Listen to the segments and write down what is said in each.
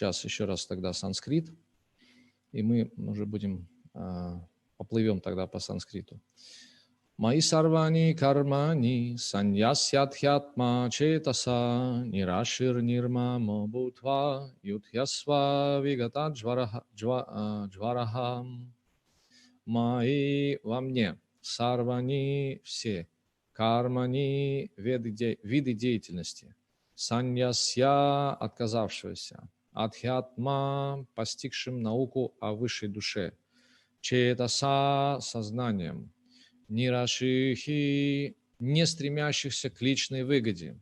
Сейчас еще раз тогда санскрит, и мы уже поплывем тогда по санскриту. Маи сарвани кармани саньясятхятма четаса нирашир нирмамо бутва ютхясва вигата джварахам. Маи во мне сарвани все, кармани виды деятельности, саньясья отказавшегося, адхьятма постигшим науку о высшей душе, четаса сознанием, нирашихи не стремящихся к личной выгоде,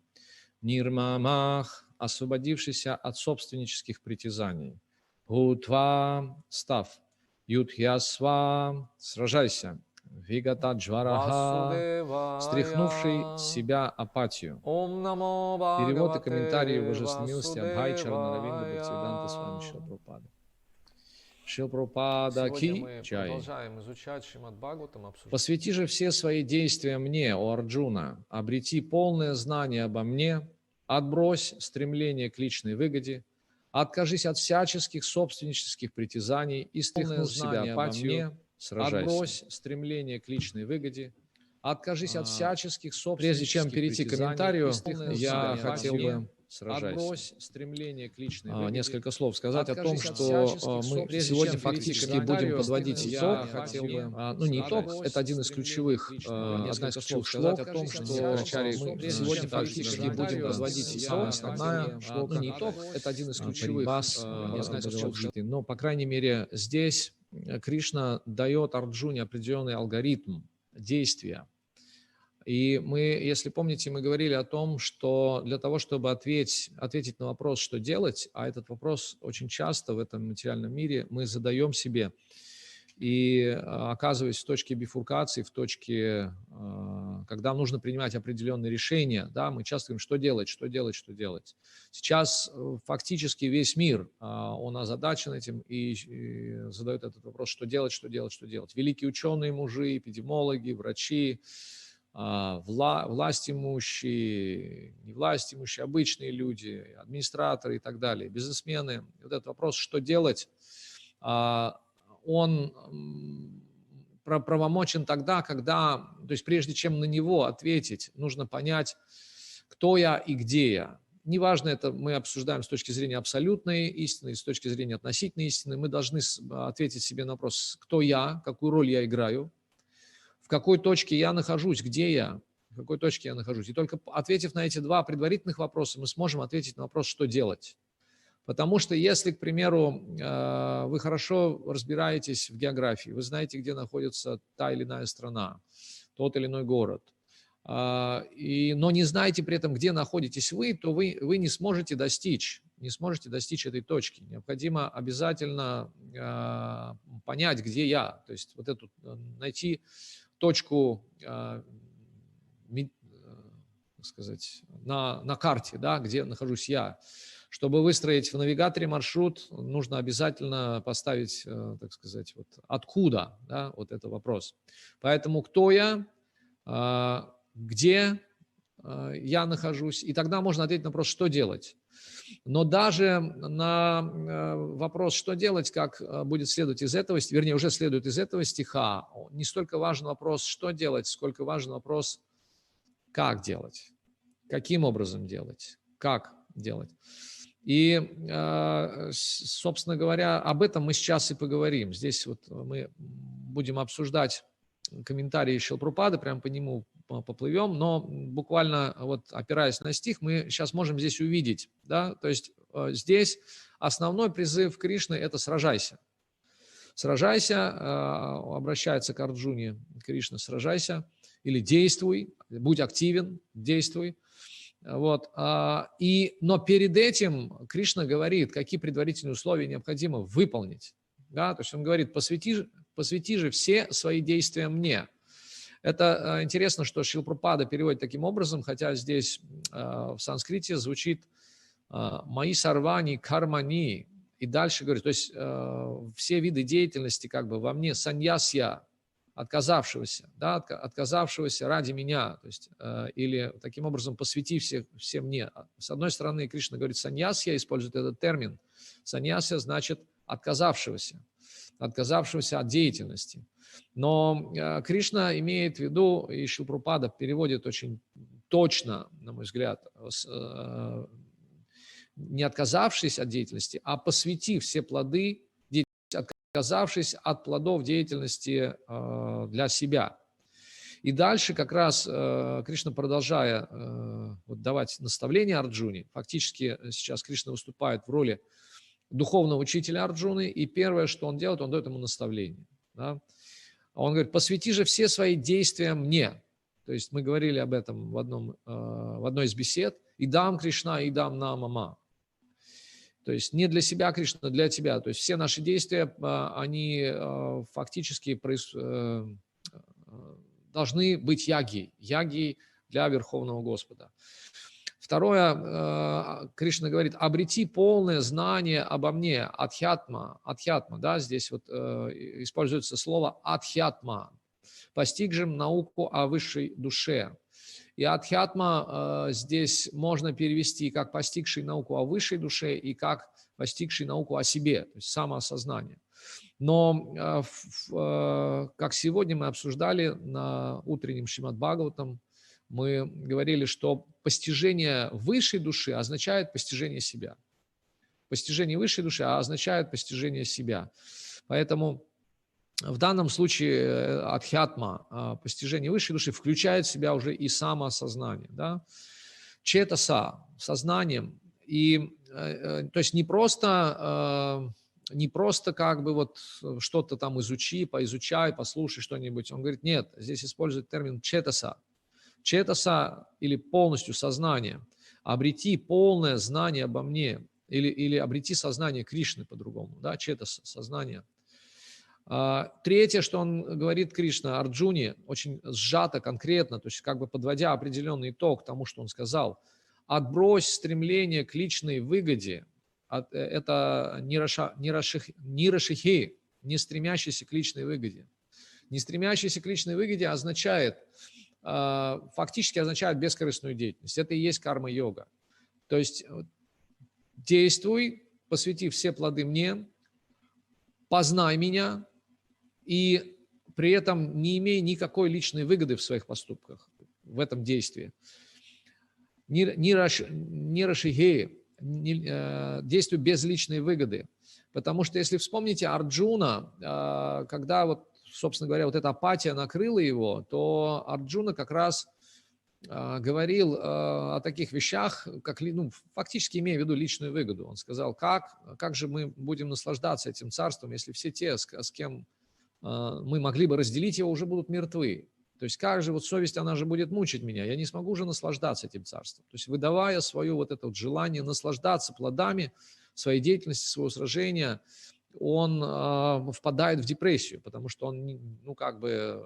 нирмамах освободившийся от собственнических притязаний, гутва став, Юдхьясва, сражайся, Вигата Джвараха, стряхнувший с себя апатию. Перевод и комментарии его божественной милости Абхай Чаранаравинда Бхактивиданта Свами Шрила Прабхупады. Шрила Прабхупада ки чай. Посвяти же все свои действия мне, о Арджуна, обрети полное знание обо мне, отбрось стремление к личной выгоде, откажись от всяческих собственнических притязаний и стряхнув с себя апатию, отбрось стремление к личной выгоде, откажись от всяческих собственических притязаний. Прежде чем перейти к комментарию, я хотел бы отбрось стремление к личной выгоде, несколько слов сказать о том, что мы сегодня фактически будем подводить итог. Не итог, это один из ключевых, одна из ключевых шлок, о том, что мы сегодня фактически будем подводить итог. Основная шлока, не итог, это один из ключевых, но, по крайней мере, здесь Кришна дает Арджуне определенный алгоритм действия. И мы, если помните, мы говорили о том, что для того, чтобы ответить на вопрос, что делать, а этот вопрос очень часто в этом материальном мире мы задаем себе, и оказываясь в точке бифуркации, в точке, когда нужно принимать определенные решения, да, мы часто говорим, что делать, что делать, что делать. Сейчас фактически весь мир, он озадачен этим и задает этот вопрос, что делать, что делать, что делать. Великие ученые мужи, эпидемиологи, врачи, власть имущие, не власть имущие, обычные люди, администраторы и так далее, бизнесмены. Вот этот вопрос, что делать, он правомочен тогда, когда, то есть прежде чем на него ответить, нужно понять, кто я и где я. Неважно, это мы обсуждаем с точки зрения абсолютной истины, с точки зрения относительной истины, мы должны ответить себе на вопрос, кто я, какую роль я играю, в какой точке я нахожусь, где я, в какой точке я нахожусь. И только ответив на эти два предварительных вопроса, мы сможем ответить на вопрос, что делать. Потому что если, к примеру, вы хорошо разбираетесь в географии, вы знаете, где находится та или иная страна, тот или иной город, но не знаете при этом, где находитесь вы, то вы не сможете достичь этой точки. Необходимо обязательно понять, где я, то есть вот эту найти точку, так сказать, на карте, да, где нахожусь я. Чтобы выстроить в навигаторе маршрут, нужно обязательно поставить, так сказать, вот откуда, да, вот это вопрос. Поэтому кто я, где я нахожусь, и тогда можно ответить на вопрос, что делать. Но даже на вопрос, что делать, как будет следовать из этого, вернее, уже следует из этого стиха, не столько важен вопрос, что делать, сколько важен вопрос, как делать, каким образом делать, как делать. И, собственно говоря, об этом мы сейчас и поговорим. Здесь вот мы будем обсуждать комментарии Шрилы Прабхупады, прямо по нему поплывем, но буквально вот опираясь на стих, мы сейчас можем здесь увидеть, да, то есть здесь основной призыв Кришны – это «сражайся». Сражайся, обращается к Арджуне Кришна, сражайся или действуй, будь активен, действуй. Вот. Но перед этим Кришна говорит, какие предварительные условия необходимо выполнить. Да? То есть он говорит, посвяти же все свои действия мне. Это интересно, что Шрила Прабхупада переводит таким образом, хотя здесь в санскрите звучит «маи сарвани кармани», и дальше говорит, то есть все виды деятельности как бы во мне, саньясья, отказавшегося, да, отказавшегося ради меня, то есть, или таким образом посвятив все мне. С одной стороны, Кришна говорит саньясья, использует этот термин. Саньясья значит отказавшегося от деятельности. Но Кришна имеет в виду, и Шрила Прабхупада переводит очень точно, на мой взгляд, не отказавшись от деятельности, а посвятив все плоды деятельности, отказавшись от плодов деятельности для себя. И дальше как раз Кришна, продолжая давать наставления Арджуне, фактически сейчас Кришна выступает в роли духовного учителя Арджуны, и первое, что он делает, он дает ему наставление. Да? Он говорит, посвяти же все свои действия мне. То есть мы говорили об этом в одной из бесед. «Идам Кришна, идам намама». То есть не для себя Кришна, для тебя. То есть все наши действия, они фактически должны быть ягьей для Верховного Господа. Второе, Кришна говорит, обрети полное знание обо мне, адхьятма, да, здесь вот используется слово адхьятма, постигшим науку о высшей душе. И адхьятма здесь можно перевести как постигший науку о высшей душе и как постигший науку о себе, то есть самоосознание. Но, как сегодня мы обсуждали на утреннем Шримад Бхагаватам, мы говорили, что постижение высшей души означает постижение себя. Постижение высшей души означает постижение себя. Поэтому в данном случае адхьятма, постижение высшей души, включает в себя уже и самоосознание. Да? Четаса, сознанием. И, то есть не просто как бы вот что-то там поизучай, послушай что-нибудь. Он говорит, нет, здесь использует термин четаса. Четаса или полностью сознание. Обрети полное знание обо мне. Или обрети сознание Кришны по-другому. Да? Четаса, сознание. Третье, что он говорит Кришна Арджуне, очень сжато, конкретно, то есть как бы подводя определенный итог тому, что он сказал. Отбрось стремление к личной выгоде. Это нирашихи, не стремящийся к личной выгоде. Не стремящийся к личной выгоде фактически означает бескорыстную деятельность. Это и есть карма-йога. То есть действуй, посвяти все плоды мне, познай меня, и при этом не имей никакой личной выгоды в своих поступках, в этом действии. Нирашихи, действуй без личной выгоды. Потому что, если вспомните Арджуна, когда вот, собственно говоря, вот эта апатия накрыла его, то Арджуна как раз говорил о таких вещах, как, фактически имея в виду личную выгоду. Он сказал, как же мы будем наслаждаться этим царством, если все те, с кем мы могли бы разделить его, уже будут мертвы. То есть как же вот совесть, она же будет мучить меня, я не смогу уже наслаждаться этим царством. То есть выдавая свое вот это вот желание наслаждаться плодами своей деятельности, своего сражения, он впадает в депрессию, потому что он, как бы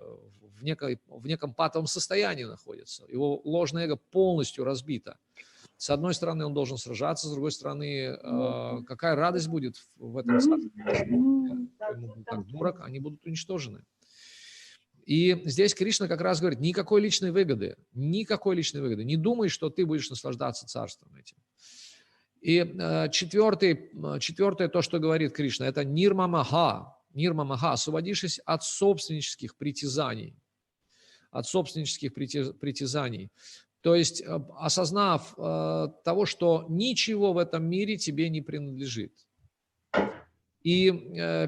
в неком патовом состоянии находится. Его ложное эго полностью разбито. С одной стороны, он должен сражаться, с другой стороны, какая радость будет в этом царстве. Ему будет так дорог, они будут уничтожены. И здесь Кришна как раз говорит, никакой личной выгоды. Не думай, что ты будешь наслаждаться царством этим. И четвертое, то, что говорит Кришна, это нирмамаха, освободившись от собственнических притязаний. То есть осознав того, что ничего в этом мире тебе не принадлежит. И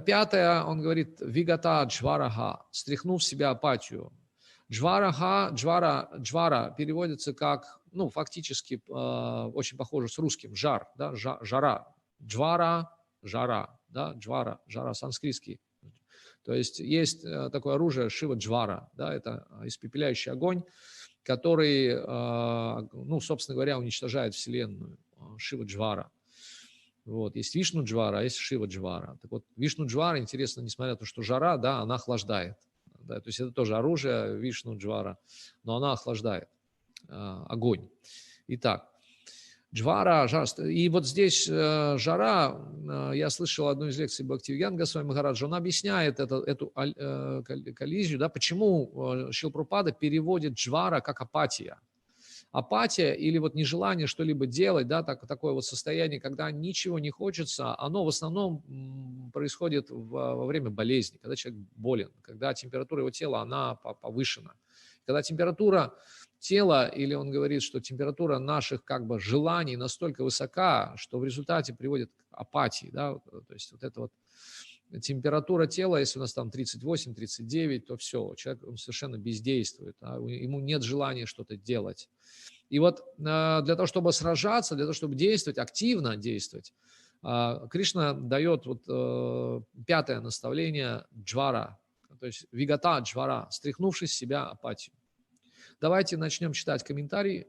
пятое, он говорит, вигата джвараха, стряхнув с себя апатию. Джвара переводится как, фактически очень похоже с русским, жар, да, жара. Джвара, жара, да, жара санскритский. То есть есть такое оружие Шива Джвара, да, это испепеляющий огонь, который, собственно говоря, уничтожает Вселенную, Шива Джвара. Вот, есть Вишну Джвара, а есть Шива Джвара. Так вот, Вишну Джвара, интересно, несмотря на то, что жара, да, она охлаждает. Да, то есть это тоже оружие Вишну Джвара, но она охлаждает огонь. Итак, Джвара, жара. И вот здесь жара, я слышал одну из лекций Бхактивинода Госвами Махараджа, он объясняет эту коллизию, да, почему Шрила Прабхупада переводит джвара как апатия. Апатия или вот нежелание что-либо делать, да, такое вот состояние, когда ничего не хочется, оно в основном происходит во время болезни, когда человек болен, когда температура его тела, она повышена. Когда температура тела, или он говорит, что температура наших как бы желаний настолько высока, что в результате приводит к апатии, да, то есть вот это вот температура тела, если у нас там 38-39, то все, человек он совершенно бездействует, ему нет желания что-то делать. И вот для того, чтобы сражаться, для того, чтобы действовать, активно действовать, Кришна дает вот 5-е наставление джвара, то есть вигата джвара, стряхнувшись с себя апатию. Давайте начнем читать комментарий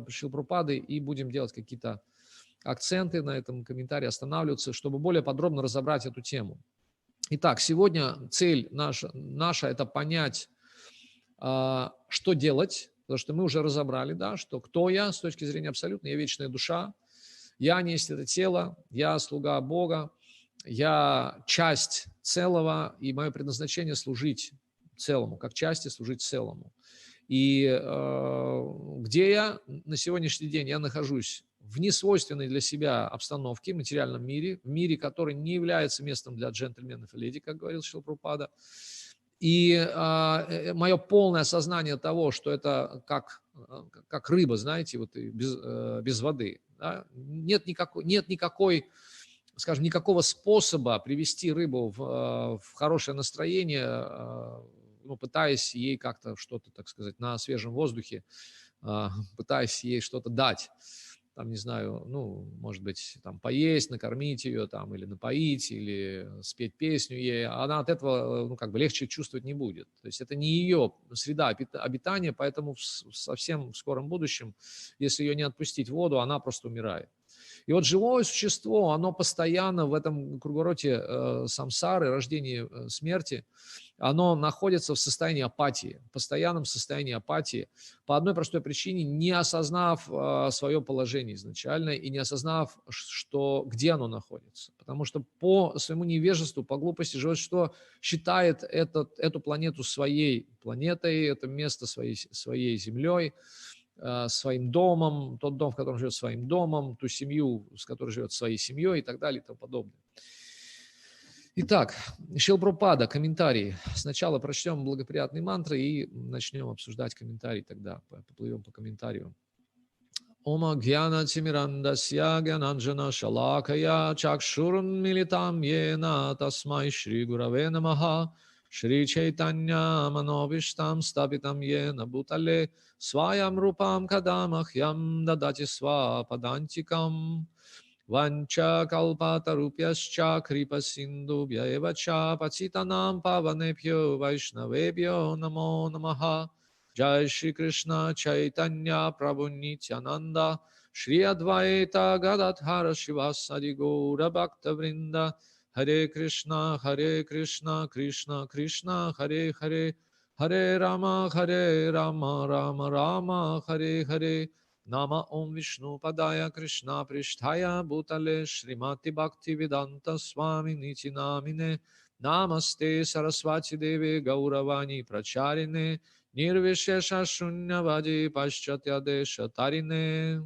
Шрилы Прабхупады и будем делать какие-то акценты на этом комментарии, останавливаться, чтобы более подробно разобрать эту тему. Итак, сегодня цель наша это понять, что делать, потому что мы уже разобрали, да, что кто я с точки зрения абсолютно, я вечная душа, я не есть это тело, я слуга Бога, я часть целого, и мое предназначение служить целому, как части служить целому. И где я на сегодняшний день? Я нахожусь в несвойственной для себя обстановке, в материальном мире, в мире, который не является местом для джентльменов и леди, как говорил Шрила Прабхупада. И мое полное осознание того, что это как рыба, знаете, вот без воды. Да? Нет никакой, скажем, никакого способа привести рыбу в хорошее настроение, пытаясь ей как-то что-то, так сказать, на свежем воздухе, пытаясь ей что-то дать. Там, не знаю, может быть, там поесть, накормить ее, там, или напоить, или спеть песню ей, она от этого, легче чувствовать не будет. То есть это не ее среда обитания, поэтому в совсем скором будущем, если ее не отпустить в воду, она просто умирает. И вот живое существо, оно постоянно в этом круговороте самсары, рождения, смерти, оно находится в состоянии апатии, в постоянном состоянии апатии, по одной простой причине, не осознав свое положение изначально и не осознав, где оно находится. Потому что по своему невежеству, по глупости живое существо считает эту планету своей планетой, это место своей землей, своим домом, тот дом, в котором живет своим домом, ту семью, с которой живет своей семьей и так далее и тому подобное. Итак, Шрила Прабхупада, комментарии. Сначала прочтем благоприятные мантры и начнем обсуждать комментарии, тогда поплывем по комментарию. Ома гьяна тимирандасья гьянанджана шалакая чакшурун милитам ена тасмай шри гураве намаха Шри Чайтanya Manovishtam Stapиtam Yena Bhutale Swayam Rupam Kadamahyan Dadati Swapadantикам Vancha Kalpatarupyascha Kripa Sindhubhya Eva Cha Patitanam Pavanebhyo Vaishnavebhyo Namo Namaha Jai Shri Krishna Chaitanya Prabhu Nityananda Shri Advaita Gadadhara Shivasadi Gaura Bhakta Vrinda Hare Krishna, Krishna Krishna, Hare Hare, Hare Rama, Rama Rama, Hare Hare. Nama Om Vishnu Padaya Krishna Prishtaya Bhutale Srimati Bhakti Vedanta Swami Niti Namine Namaste Saraswati Devi Gauravani Pracharine Nirvishesha Shunyavadi Paschatya Desha Tarine.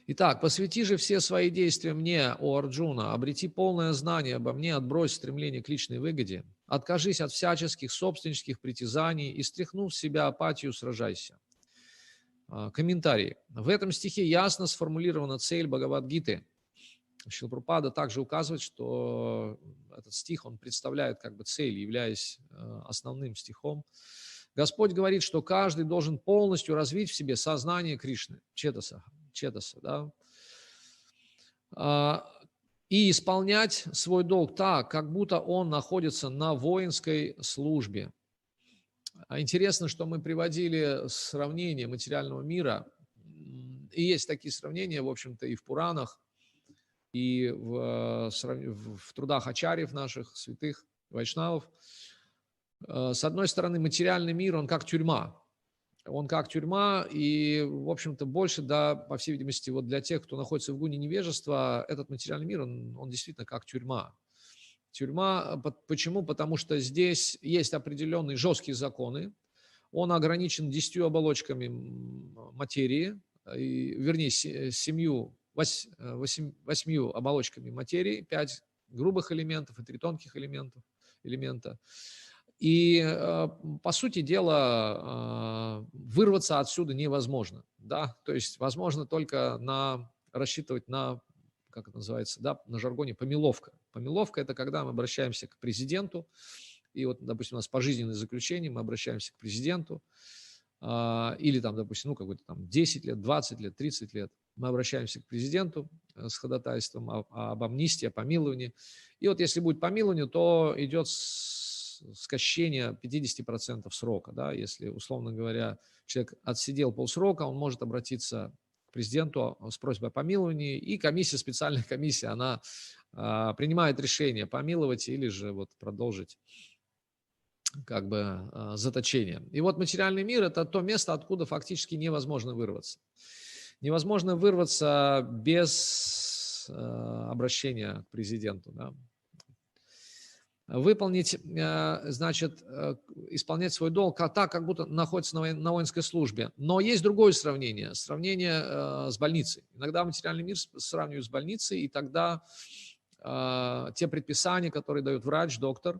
Итак, посвяти же все свои действия мне, о Арджуна, обрети полное знание обо мне, отбрось стремление к личной выгоде, откажись от всяческих собственнических притязаний и, стряхнув с себя апатию, сражайся. Комментарий. В этом стихе ясно сформулирована цель Бхагавад-гиты. Шрила Прабхупада также указывает, что этот стих, он представляет как бы цель, являясь основным стихом. Господь говорит, что каждый должен полностью развить в себе сознание Кришны, четаса, да, и исполнять свой долг так, как будто он находится на воинской службе. Интересно, что мы приводили сравнение материального мира, и есть такие сравнения, в общем-то, и в Пуранах, и в трудах ачарьев наших, святых, вайшнавов. С одной стороны, материальный мир, он как тюрьма. Он как тюрьма, и, в общем-то, больше, да, по всей видимости, вот для тех, кто находится в гуне невежества, этот материальный мир, он действительно как тюрьма. Тюрьма, почему? Потому что здесь есть определенные жесткие законы, он ограничен 10 оболочками материи, вернее, 8 оболочками материи, 5 грубых элементов и 3 тонких элемента. И, по сути дела, вырваться отсюда невозможно. Да? То есть возможно только рассчитывать на, как это называется, да, на жаргоне, помиловка. Помиловка – это когда мы обращаемся к президенту, и вот, допустим, у нас пожизненное заключение, мы обращаемся к президенту, или там, допустим, ну, какой-то там 10 лет, 20 лет, 30 лет, мы обращаемся к президенту с ходатайством об амнистии, о помиловании. И вот если будет помилование, то идет скощение 50% срока. Да? Если, условно говоря, человек отсидел полсрока, он может обратиться к президенту с просьбой о помиловании, и специальная комиссия, она принимает решение помиловать или же вот продолжить как бы заточение. И вот материальный мир – это то место, откуда фактически невозможно вырваться. Невозможно вырваться без обращения к президенту. Да? Выполнить, значит, исполнять свой долг так, как будто находится на воинской службе. Но есть другое сравнение с больницей. Иногда материальный мир сравнивают с больницей, и тогда те предписания, которые дает врач, доктор,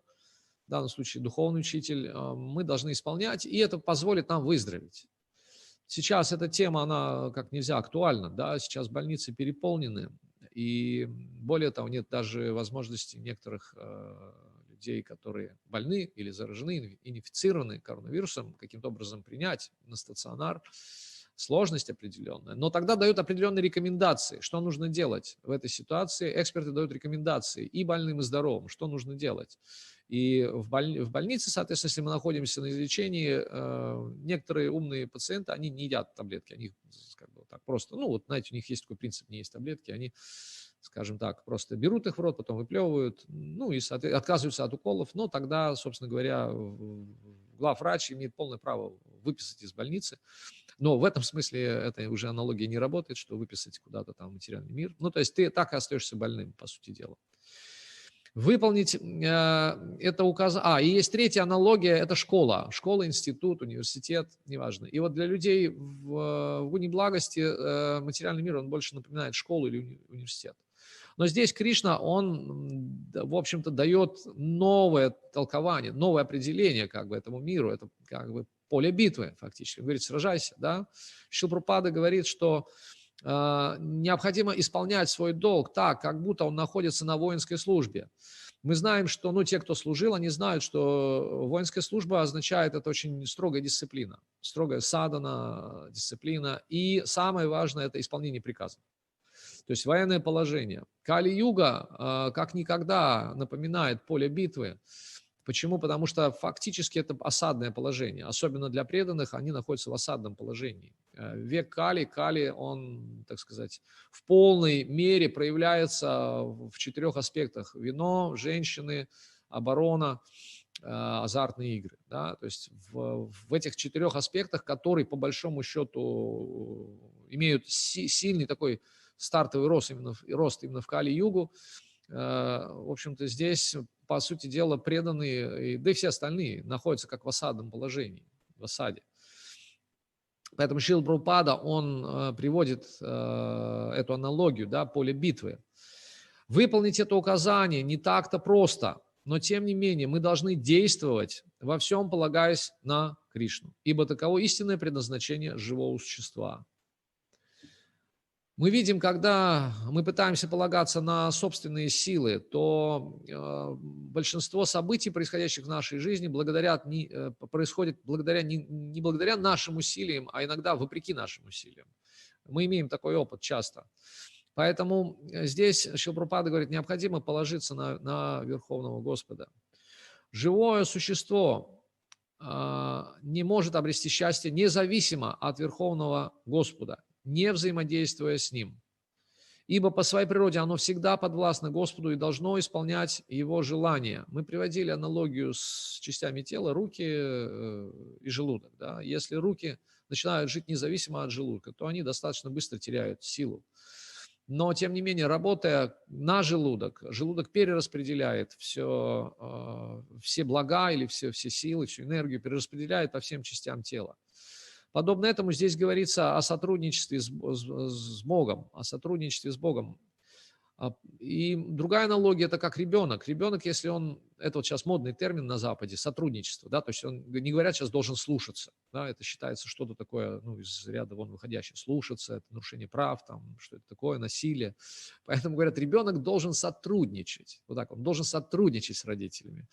в данном случае духовный учитель, мы должны исполнять, и это позволит нам выздороветь. Сейчас эта тема, она как нельзя актуальна, да, сейчас больницы переполнены, и более того, нет даже возможности некоторых людей, которые больны или заражены, инфицированы коронавирусом, каким-то образом принять на стационар. Сложность определенная, но тогда дают определенные рекомендации, что нужно делать в этой ситуации. Эксперты дают рекомендации и больным, и здоровым, что нужно делать. И в больнице, соответственно, если мы находимся на излечении, некоторые умные пациенты, они не едят таблетки, они как бы так просто, ну вот знаете, у них есть такой принцип, не есть таблетки, они, скажем так, просто берут их в рот, потом выплевывают, ну и отказываются от уколов, но тогда, собственно говоря, главврач имеет полное право выписать из больницы. Но в этом смысле это уже аналогия не работает, что выписать куда-то там материальный мир. Ну, то есть ты так и остаешься больным, по сути дела. Выполнить это указание. И есть третья аналогия, это школа. Школа, институт, университет, неважно. И вот для людей в гуне благости материальный мир, он больше напоминает школу или университет. Но здесь Кришна, он, в общем-то, дает новое толкование, новое определение как бы этому миру. Это как бы поле битвы фактически. Он говорит, сражайся. Да? Шрила Прабхупада говорит, что необходимо исполнять свой долг так, как будто он находится на воинской службе. Мы знаем, что те, кто служил, они знают, что воинская служба означает, это очень строгая дисциплина, строгая садхана, дисциплина. И самое важное – это исполнение приказов. То есть военное положение. Кали-юга как никогда напоминает поле битвы. Почему? Потому что фактически это осадное положение. Особенно для преданных, они находятся в осадном положении. Век Кали, он, так сказать, в полной мере проявляется в 4 аспектах. Вино, женщины, оборона, азартные игры. Да? То есть в этих 4 аспектах, которые по большому счету имеют сильный такой стартовый рост именно в Кали-югу, в общем-то, здесь, по сути дела, преданные, да и все остальные, находятся как в осадном положении, в осаде. Поэтому Шрила Прабхупада, он приводит эту аналогию, да, поле битвы. Выполнить это указание не так-то просто, но тем не менее мы должны действовать во всем, полагаясь на Кришну, ибо таково истинное предназначение живого существа. Мы видим, когда мы пытаемся полагаться на собственные силы, то большинство событий, происходящих в нашей жизни, происходит не благодаря нашим усилиям, а иногда вопреки нашим усилиям. Мы имеем такой опыт часто. Поэтому здесь Шрила Прабхупада говорит, необходимо положиться на Верховного Господа. Живое существо не может обрести счастье независимо от Верховного Господа, не взаимодействуя с Ним. Ибо по своей природе оно всегда подвластно Господу и должно исполнять Его желания. Мы приводили аналогию с частями тела, руки и желудок. Да? Если руки начинают жить независимо от желудка, то они достаточно быстро теряют силу. Но, тем не менее, работая на желудок, желудок перераспределяет все блага или все силы, всю энергию, перераспределяет по всем частям тела. Подобно этому здесь говорится о сотрудничестве с Богом, о сотрудничестве с Богом. И другая аналогия – это как ребенок. Ребенок, если он, это вот сейчас модный термин на Западе, сотрудничество, да, то есть он, не говорят сейчас, должен слушаться, да, это считается что-то такое, ну, из ряда вон выходящее. Слушаться – это нарушение прав, там, что это такое, насилие. Поэтому говорят, ребенок должен сотрудничать, вот так, он должен сотрудничать с родителями.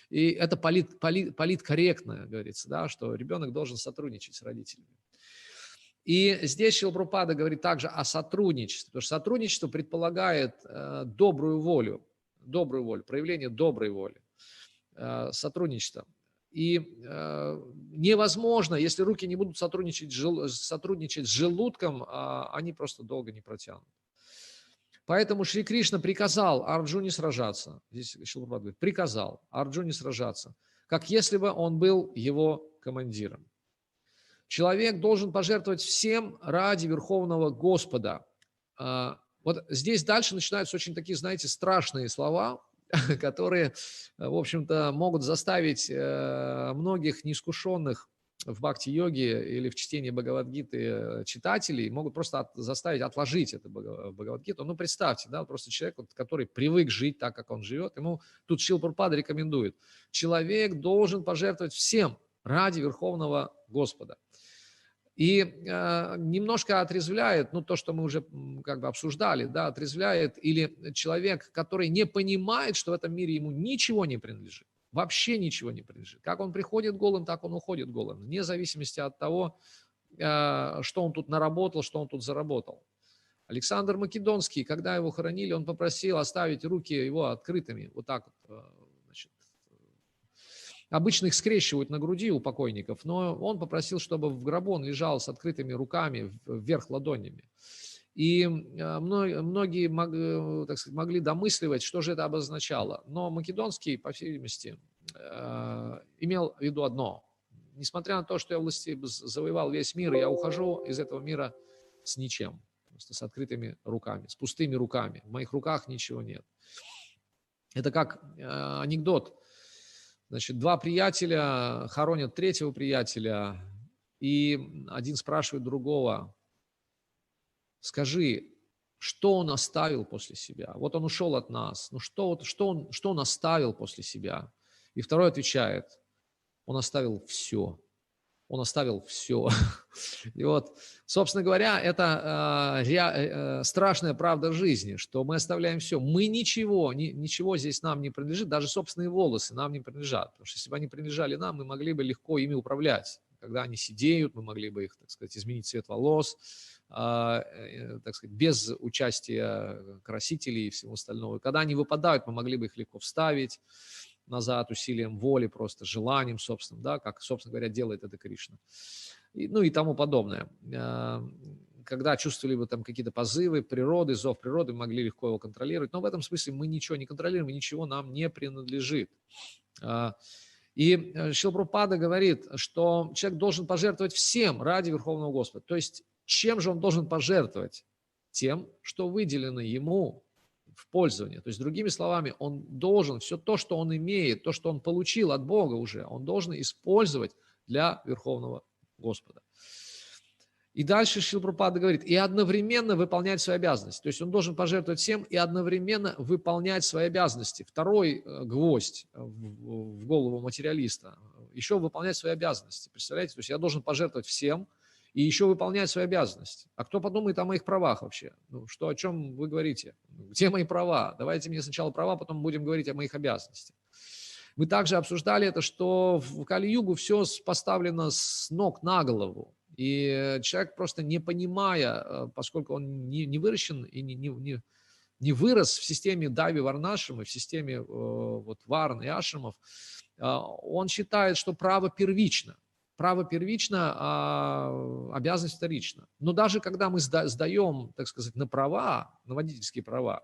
И это политкорректно, говорится, да, что ребенок должен сотрудничать с родителями. И здесь Шрила Прабхупада говорит также о сотрудничестве, потому что сотрудничество предполагает добрую волю, проявление доброй воли, сотрудничество. И невозможно, если руки не будут сотрудничать с желудком, они просто долго не протянут. Поэтому Шри Кришна приказал Арджуне сражаться, здесь Шрила Прабхупада говорит, приказал Арджуне сражаться, как если бы он был его командиром. Человек должен пожертвовать всем ради Верховного Господа. Вот здесь дальше начинаются очень такие, знаете, страшные слова, которые, в общем-то, могут заставить многих неискушенных в бхакти-йоге или в чтении Бхагавад-гиты читателей, могут просто заставить отложить это Бхагавад-гиту. Ну, представьте, да, просто человек, который привык жить так, как он живет, ему тут Шрила Прабхупада рекомендует. Человек должен пожертвовать всем ради Верховного Господа. И немножко отрезвляет, ну, то, что мы уже как бы обсуждали, да, отрезвляет, или человек, который не понимает, что в этом мире ему ничего не принадлежит, вообще ничего не принадлежит. Как он приходит голым, так он уходит голым, вне зависимости от того, что он тут наработал, что он тут заработал. Александр Македонский, когда его хоронили, он попросил оставить руки его открытыми, вот так вот, значит. Обычно их скрещивают на груди у покойников, но он попросил, чтобы в гробу он лежал с открытыми руками, вверх ладонями. И многие так сказать, могли домысливать, что же это обозначало. Но Македонский, по всей видимости, имел в виду одно. Несмотря на то, что я завоевал весь мир, я ухожу из этого мира с ничем, просто с открытыми руками, с пустыми руками. В моих руках ничего нет. Это как анекдот. Значит, два приятеля хоронят третьего приятеля, и один спрашивает другого: скажи, что он оставил после себя? Вот он ушел от нас, ну что он оставил после себя? И второй отвечает: он оставил все. Он оставил все. И вот, собственно говоря, это страшная правда жизни, что мы оставляем все. Мы ничего здесь нам не принадлежит, даже собственные волосы нам не принадлежат. Потому что если бы они принадлежали нам, мы могли бы легко ими управлять. Когда они сидеют, мы могли бы их, так сказать, изменить цвет волос, так сказать, без участия красителей и всего остального. Когда они выпадают, мы могли бы их легко вставить назад усилием воли, просто желанием собственным, да, как, собственно говоря, делает это Кришна. Ну и тому подобное. Когда чувствовали бы там какие-то позывы природы, зов природы, мы могли легко его контролировать, но в этом смысле мы ничего не контролируем, и ничего нам не принадлежит. И Шрила Прабхупада говорит, что человек должен пожертвовать всем ради Верховного Господа. То есть чем же он должен пожертвовать? Тем, что выделено ему в пользование. То есть, другими словами, он должен все то, что он имеет, то, что он получил от Бога уже, он должен использовать для Верховного Господа. И дальше Шрила Прабхупада говорит, и одновременно выполнять свои обязанности. То есть он должен пожертвовать всем и одновременно выполнять свои обязанности. Второй гвоздь в голову материалиста. Еще выполнять свои обязанности. Представляете? То есть я должен пожертвовать всем и еще выполнять свои обязанности. А кто подумает о моих правах вообще? Ну, что, о чем вы говорите? Где мои права? Давайте мне сначала права, потом будем говорить о моих обязанностях. Мы также обсуждали это, что в Кали-югу все поставлено с ног на голову. И человек, просто не понимая, поскольку он не выращен и не вырос в системе Дайви Варнашрама, в системе вот, Варн и Ашрамов, он считает, что право первично. право первично, а обязанность вторична. Но даже когда мы сдаем, так сказать, на права, на водительские права,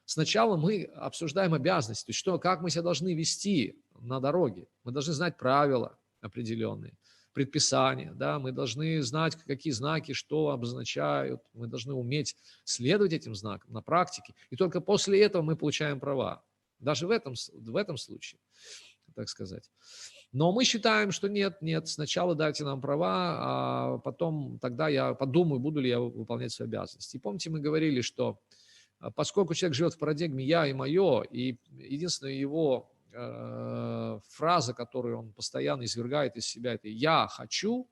сначала мы обсуждаем обязанности, то есть что, как мы себя должны вести на дороге. Мы должны знать правила определенные, предписания, да, мы должны знать, какие знаки что обозначают, мы должны уметь следовать этим знакам на практике, и только после этого мы получаем права. Даже в этом случае, так сказать. Но мы считаем, что нет, сначала дайте нам права, а потом тогда я подумаю, буду ли я выполнять свои обязанности. И помните, мы говорили, что поскольку человек живет в парадигме «я» и «моё», и единственная его фраза, которую он постоянно извергает из себя, это «я хочу»,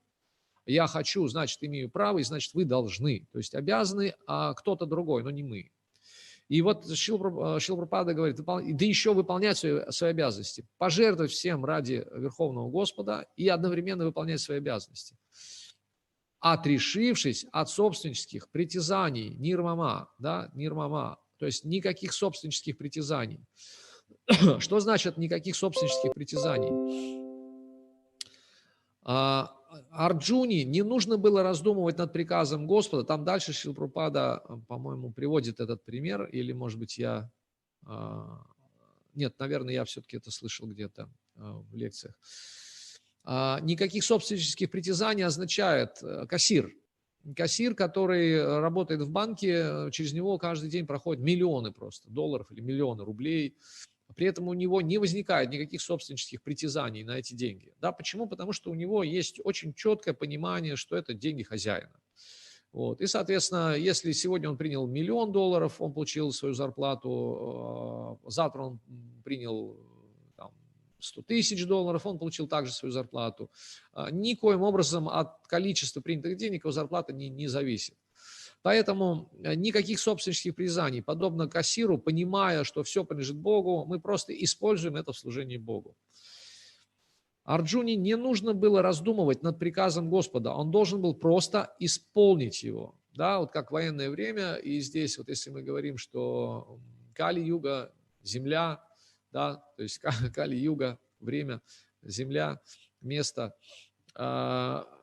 значит, имею право, и значит, вы должны. То есть обязаны кто-то другой, но не мы. И вот Шрила Прабхупада говорит, да еще выполнять свои обязанности, пожертвовать всем ради Верховного Господа и одновременно выполнять свои обязанности, отрешившись от собственнических притязаний, нирмама, да, нирмама, то есть никаких собственнических притязаний. Что значит никаких собственнических притязаний? Арджуне не нужно было раздумывать над приказом Господа. Там дальше Шрила Прабхупада, по-моему, приводит этот пример, или, может быть, я... Нет, наверное, я все-таки это слышал где-то в лекциях. Никаких собственнических притязаний означает кассир. Кассир, который работает в банке, через него каждый день проходят миллионы просто долларов или миллионы рублей. При этом у него не возникает никаких собственнических притязаний на эти деньги. Да, почему? Потому что у него есть очень четкое понимание, что это деньги хозяина. Вот. И, соответственно, если сегодня он принял $1 миллион, он получил свою зарплату, завтра он принял там, $100 тысяч, он получил также свою зарплату. Никоим образом от количества принятых денег его зарплата не зависит. Поэтому никаких собственнических притязаний, подобно кассиру, понимая, что все принадлежит Богу, мы просто используем это в служении Богу. Арджуне не нужно было раздумывать над приказом Господа, он должен был просто исполнить его. Да, вот как в военное время, и здесь вот если мы говорим, что Кали-юга, земля, да, то есть Кали-юга, время, земля, место,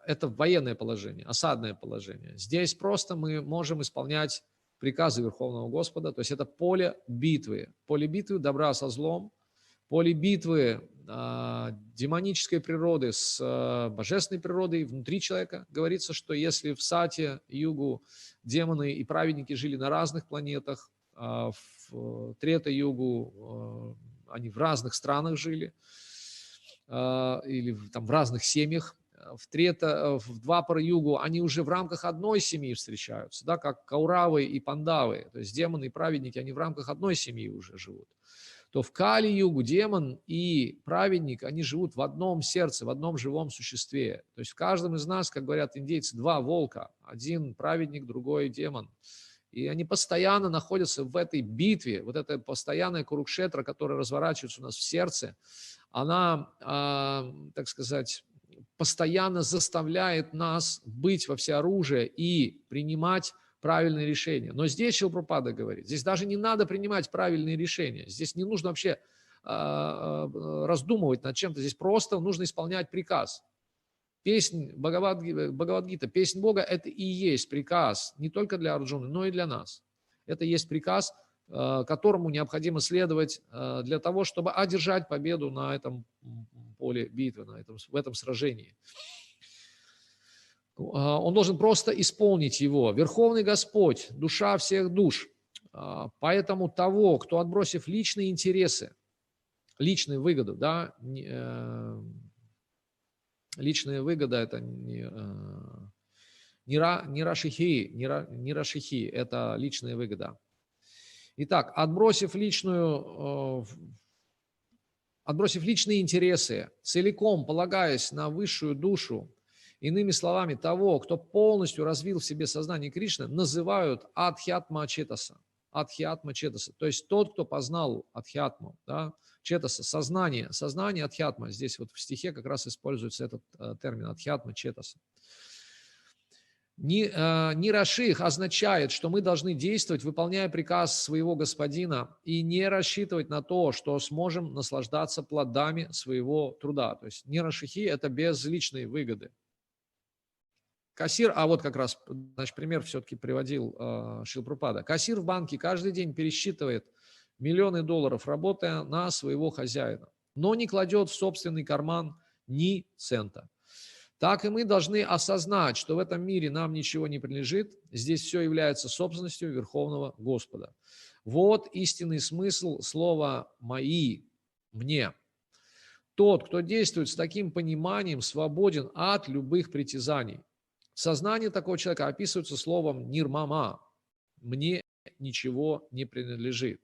это военное положение, осадное положение. Здесь просто мы можем исполнять приказы Верховного Господа, то есть это поле битвы добра со злом, поле битвы демонической природы с божественной природой внутри человека. Говорится, что если в Сати-югу демоны и праведники жили на разных планетах, в Трета-югу они в разных странах жили, или там в разных семьях, в Двапара-югу они уже в рамках одной семьи встречаются, да, как Кауравы и Пандавы, то есть демоны и праведники, они в рамках одной семьи уже живут. То в Кали-югу демон и праведник, они живут в одном сердце, в одном живом существе. То есть в каждом из нас, как говорят индейцы, два волка, один праведник, другой демон. И они постоянно находятся в этой битве, вот эта постоянная курукшетра, которая разворачивается у нас в сердце, она, так сказать, постоянно заставляет нас быть во всеоружии и принимать правильные решения. Но здесь Шрила Прабхупада говорит, здесь даже не надо принимать правильные решения, здесь не нужно вообще раздумывать над чем-то, здесь просто нужно исполнять приказ. Песнь Бхагавад-гита, песнь Бога – это и есть приказ не только для Арджуны, но и для нас. Это и есть приказ, которому необходимо следовать для того, чтобы одержать победу на этом поле битвы, в этом сражении. Он должен просто исполнить его. Верховный Господь, душа всех душ. Поэтому того, кто, отбросив личные интересы, личную выгоду, да, личная выгода – это не рашихи, это личная выгода. Итак, отбросив личные интересы, целиком полагаясь на высшую душу, иными словами, того, кто полностью развил в себе сознание Кришны, называют адхьятма четаса. Адхьятма четаса, то есть тот, кто познал адхьятму, да, четаса, сознание адхьятма. Здесь вот в стихе как раз используется этот термин адхьятма четаса. Нираших означает, что мы должны действовать, выполняя приказ своего господина, и не рассчитывать на то, что сможем наслаждаться плодами своего труда. То есть нирашихи – это без личной выгоды. Кассир, а вот как раз, значит, пример все-таки приводил Шрила Прабхупада. Кассир в банке каждый день пересчитывает миллионы долларов, работая на своего хозяина, но не кладет в собственный карман ни цента. Так и мы должны осознать, что в этом мире нам ничего не принадлежит, здесь все является собственностью Верховного Господа. Вот истинный смысл слова «мои», «мне». Тот, кто действует с таким пониманием, свободен от любых притязаний. Сознание такого человека описывается словом «нирмама», «мне ничего не принадлежит».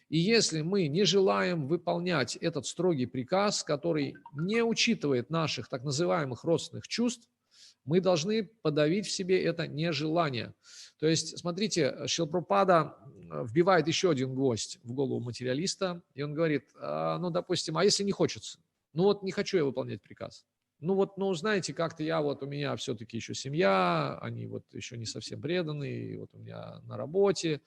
И если мы не желаем выполнять этот строгий приказ, который не учитывает наших так называемых родственных чувств, мы должны подавить в себе это нежелание. То есть, смотрите, Шрила Прабхупада вбивает еще один гвоздь в голову материалиста, и он говорит, ну, допустим, а если не хочется? Ну, вот не хочу я выполнять приказ. Ну, вот, ну, знаете, как-то я вот, у меня все-таки еще семья, они вот еще не совсем преданные, вот у меня на работе,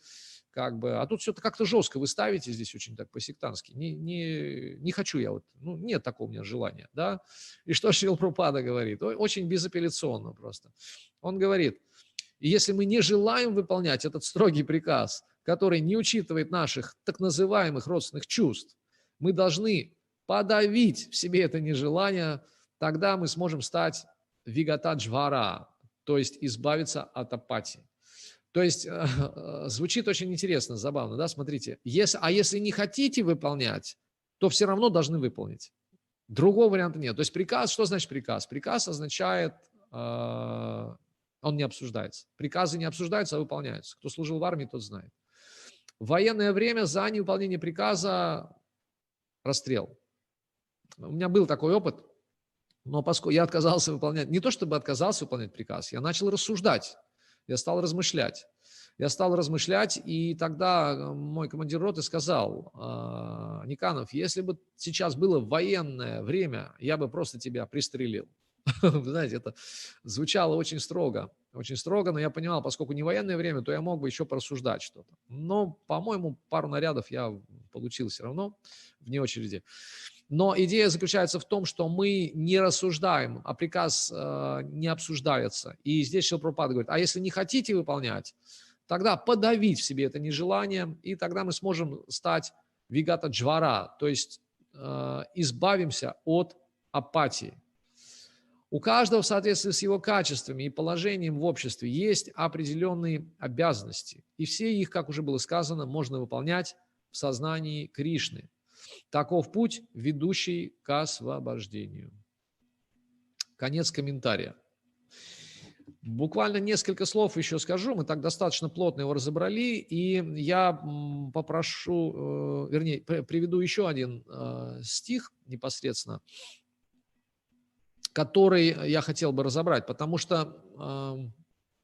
как бы, а тут все как-то жестко вы ставите здесь очень так по-сектантски. Не хочу я вот, ну, нет такого у меня желания, да. И что Шрила Прабхупада говорит? Очень безапелляционно просто. Он говорит, если мы не желаем выполнять этот строгий приказ, который не учитывает наших так называемых родственных чувств, мы должны подавить в себе это нежелание, тогда мы сможем стать вигатаджвара, то есть избавиться от апатии. То есть звучит очень интересно, забавно, да, смотрите. Если не хотите выполнять, то все равно должны выполнить. Другого варианта нет. То есть приказ, что значит приказ? Приказ означает, он не обсуждается. Приказы не обсуждаются, а выполняются. Кто служил в армии, тот знает. В военное время за невыполнение приказа расстрел. У меня был такой опыт, но поскольку я отказался выполнять, не то чтобы отказался выполнять приказ, я начал рассуждать. Я стал размышлять. И тогда мой командир роты сказал, Никанов, если бы сейчас было военное время, я бы просто тебя пристрелил. Вы знаете, это звучало очень строго, но я понимал, поскольку не военное время, то я мог бы еще порассуждать что-то. Но, по-моему, пару нарядов я получил все равно вне очереди. Но идея заключается в том, что мы не рассуждаем, а приказ не обсуждается. И здесь Шрила Прабхупада говорит, а если не хотите выполнять, тогда подавить в себе это нежелание, и тогда мы сможем стать вигата джвара, то есть избавимся от апатии. У каждого в соответствии с его качествами и положением в обществе есть определенные обязанности. И все их, как уже было сказано, можно выполнять в сознании Кришны. Таков путь, ведущий к освобождению. Конец комментария. Буквально несколько слов еще скажу. Мы так достаточно плотно его разобрали. И я попрошу, вернее, приведу еще один стих непосредственно, который я хотел бы разобрать. Потому что,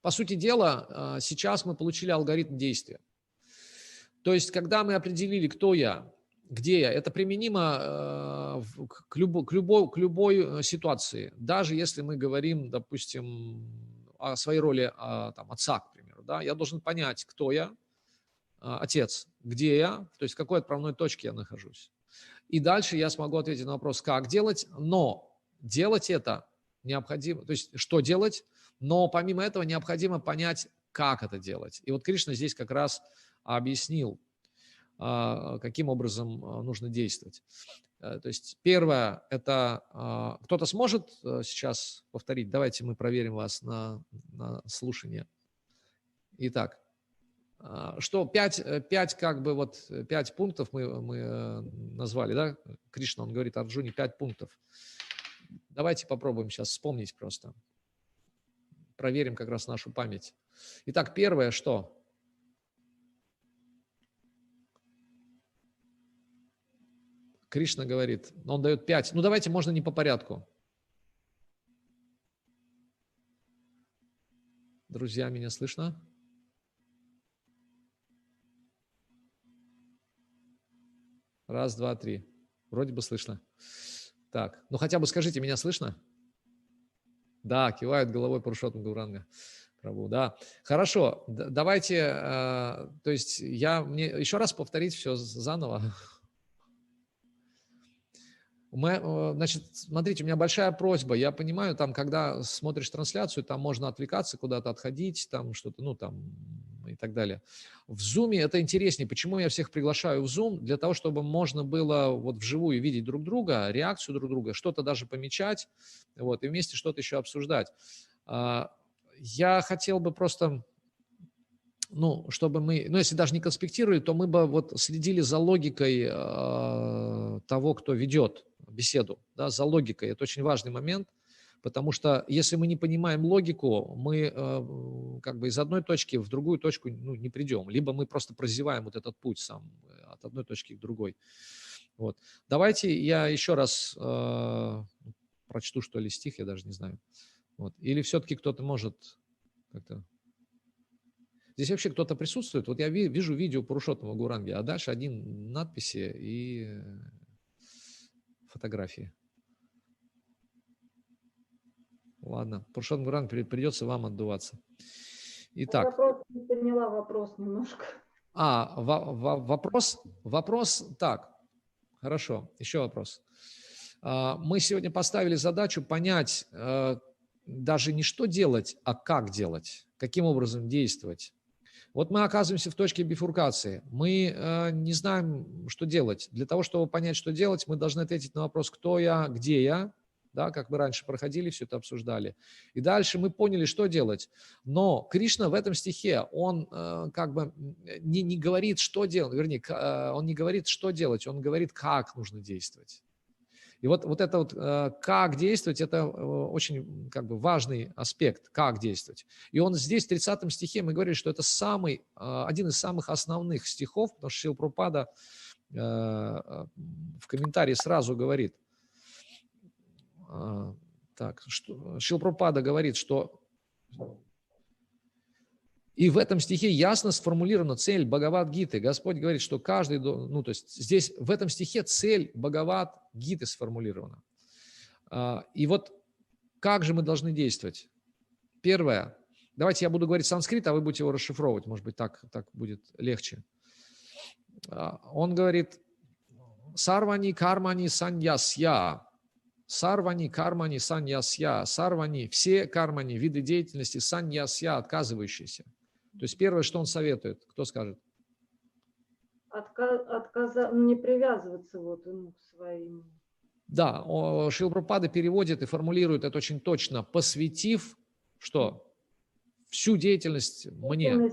по сути дела, сейчас мы получили алгоритм действия. То есть, когда мы определили, кто я, где я, это применимо к любой ситуации. Даже если мы говорим, допустим, о своей роли там, отца, к примеру. Да? Я должен понять, кто я, отец, где я, то есть в какой отправной точке я нахожусь. И дальше я смогу ответить на вопрос, как делать, но делать это необходимо, то есть что делать, но помимо этого необходимо понять, как это делать. И вот Кришна здесь как раз объяснил, каким образом нужно действовать. То есть первое, это кто-то сможет сейчас повторить? Давайте мы проверим вас на слушание. Итак, что 5 как бы вот 5 пунктов мы назвали, да? Кришна, он говорит Арджуне 5 пунктов. Давайте попробуем сейчас вспомнить просто. Проверим как раз нашу память. Итак, первое, что? Кришна говорит, он дает 5. Ну, давайте, можно не по порядку. Друзья, меня слышно? Раз, два, три. Вроде бы слышно. Так, ну хотя бы скажите, меня слышно? Да, кивает головой Пурушоттам Гауранга Прабху, да. Хорошо, давайте, то есть мне еще раз повторить все заново. Значит, смотрите, у меня большая просьба. Я понимаю, там, когда смотришь трансляцию, там можно отвлекаться, куда-то отходить, там что-то, ну, там и так далее. В Zoom это интереснее. Почему я всех приглашаю в Zoom? Для того, чтобы можно было вот вживую видеть друг друга, реакцию друг друга, что-то даже помечать, вот, и вместе что-то еще обсуждать. Я хотел бы просто, ну, чтобы мы, ну, если даже не конспектировали, то мы бы вот следили за логикой того, кто ведет беседу, да, за логикой. Это очень важный момент, потому что если мы не понимаем логику, мы как бы из одной точки в другую точку, ну, не придем. Либо мы просто прозеваем вот этот путь сам от одной точки к другой. Вот. Давайте я еще раз прочту, что ли, стих, я даже не знаю. Вот. Или все-таки кто-то может как-то... Здесь вообще кто-то присутствует? Вот я вижу видео Пурушоттама Гауранги, а дальше один надписи и фотографии. Ладно, Пурушоттам Гауранги, придется вам отдуваться. Итак. Я просто не поняла вопрос немножко. Вопрос так. Хорошо, еще вопрос. Мы сегодня поставили задачу понять даже не что делать, а как делать, каким образом действовать. Вот мы оказываемся в точке бифуркации. Мы не знаем, что делать. Для того, чтобы понять, что делать, мы должны ответить на вопрос, кто я, где я, да, как мы раньше проходили, все это обсуждали. И дальше мы поняли, что делать. Но Кришна в этом стихе, он как бы не говорит, что делать, вернее, он не говорит, что делать, он говорит, как нужно действовать. И вот это вот как действовать, это очень как бы важный аспект, как действовать. И он здесь, в 30 стихе, мы говорили, что это один из самых основных стихов, потому что Шрила Прабхупада в комментарии сразу говорит, Шрила Прабхупада говорит, что и в этом стихе ясно сформулирована цель Бхагавад-гиты. Господь говорит, что каждый, ну, то есть здесь в этом стихе цель Бхагавад-гиты сформулирована. И вот как же мы должны действовать? Первое. Давайте я буду говорить санскрит, а вы будете его расшифровывать. Может быть, так будет легче. Он говорит, сарвани кармани саньясья. Сарвани кармани саньясья. Сарвани, все кармани, виды деятельности, саньясья, отказывающиеся. То есть первое, что он советует, кто скажет? Не привязываться вот к своим. Да, Шрила Прабхупада переводит и формулирует это очень точно, посвятив что? Всю деятельность мне.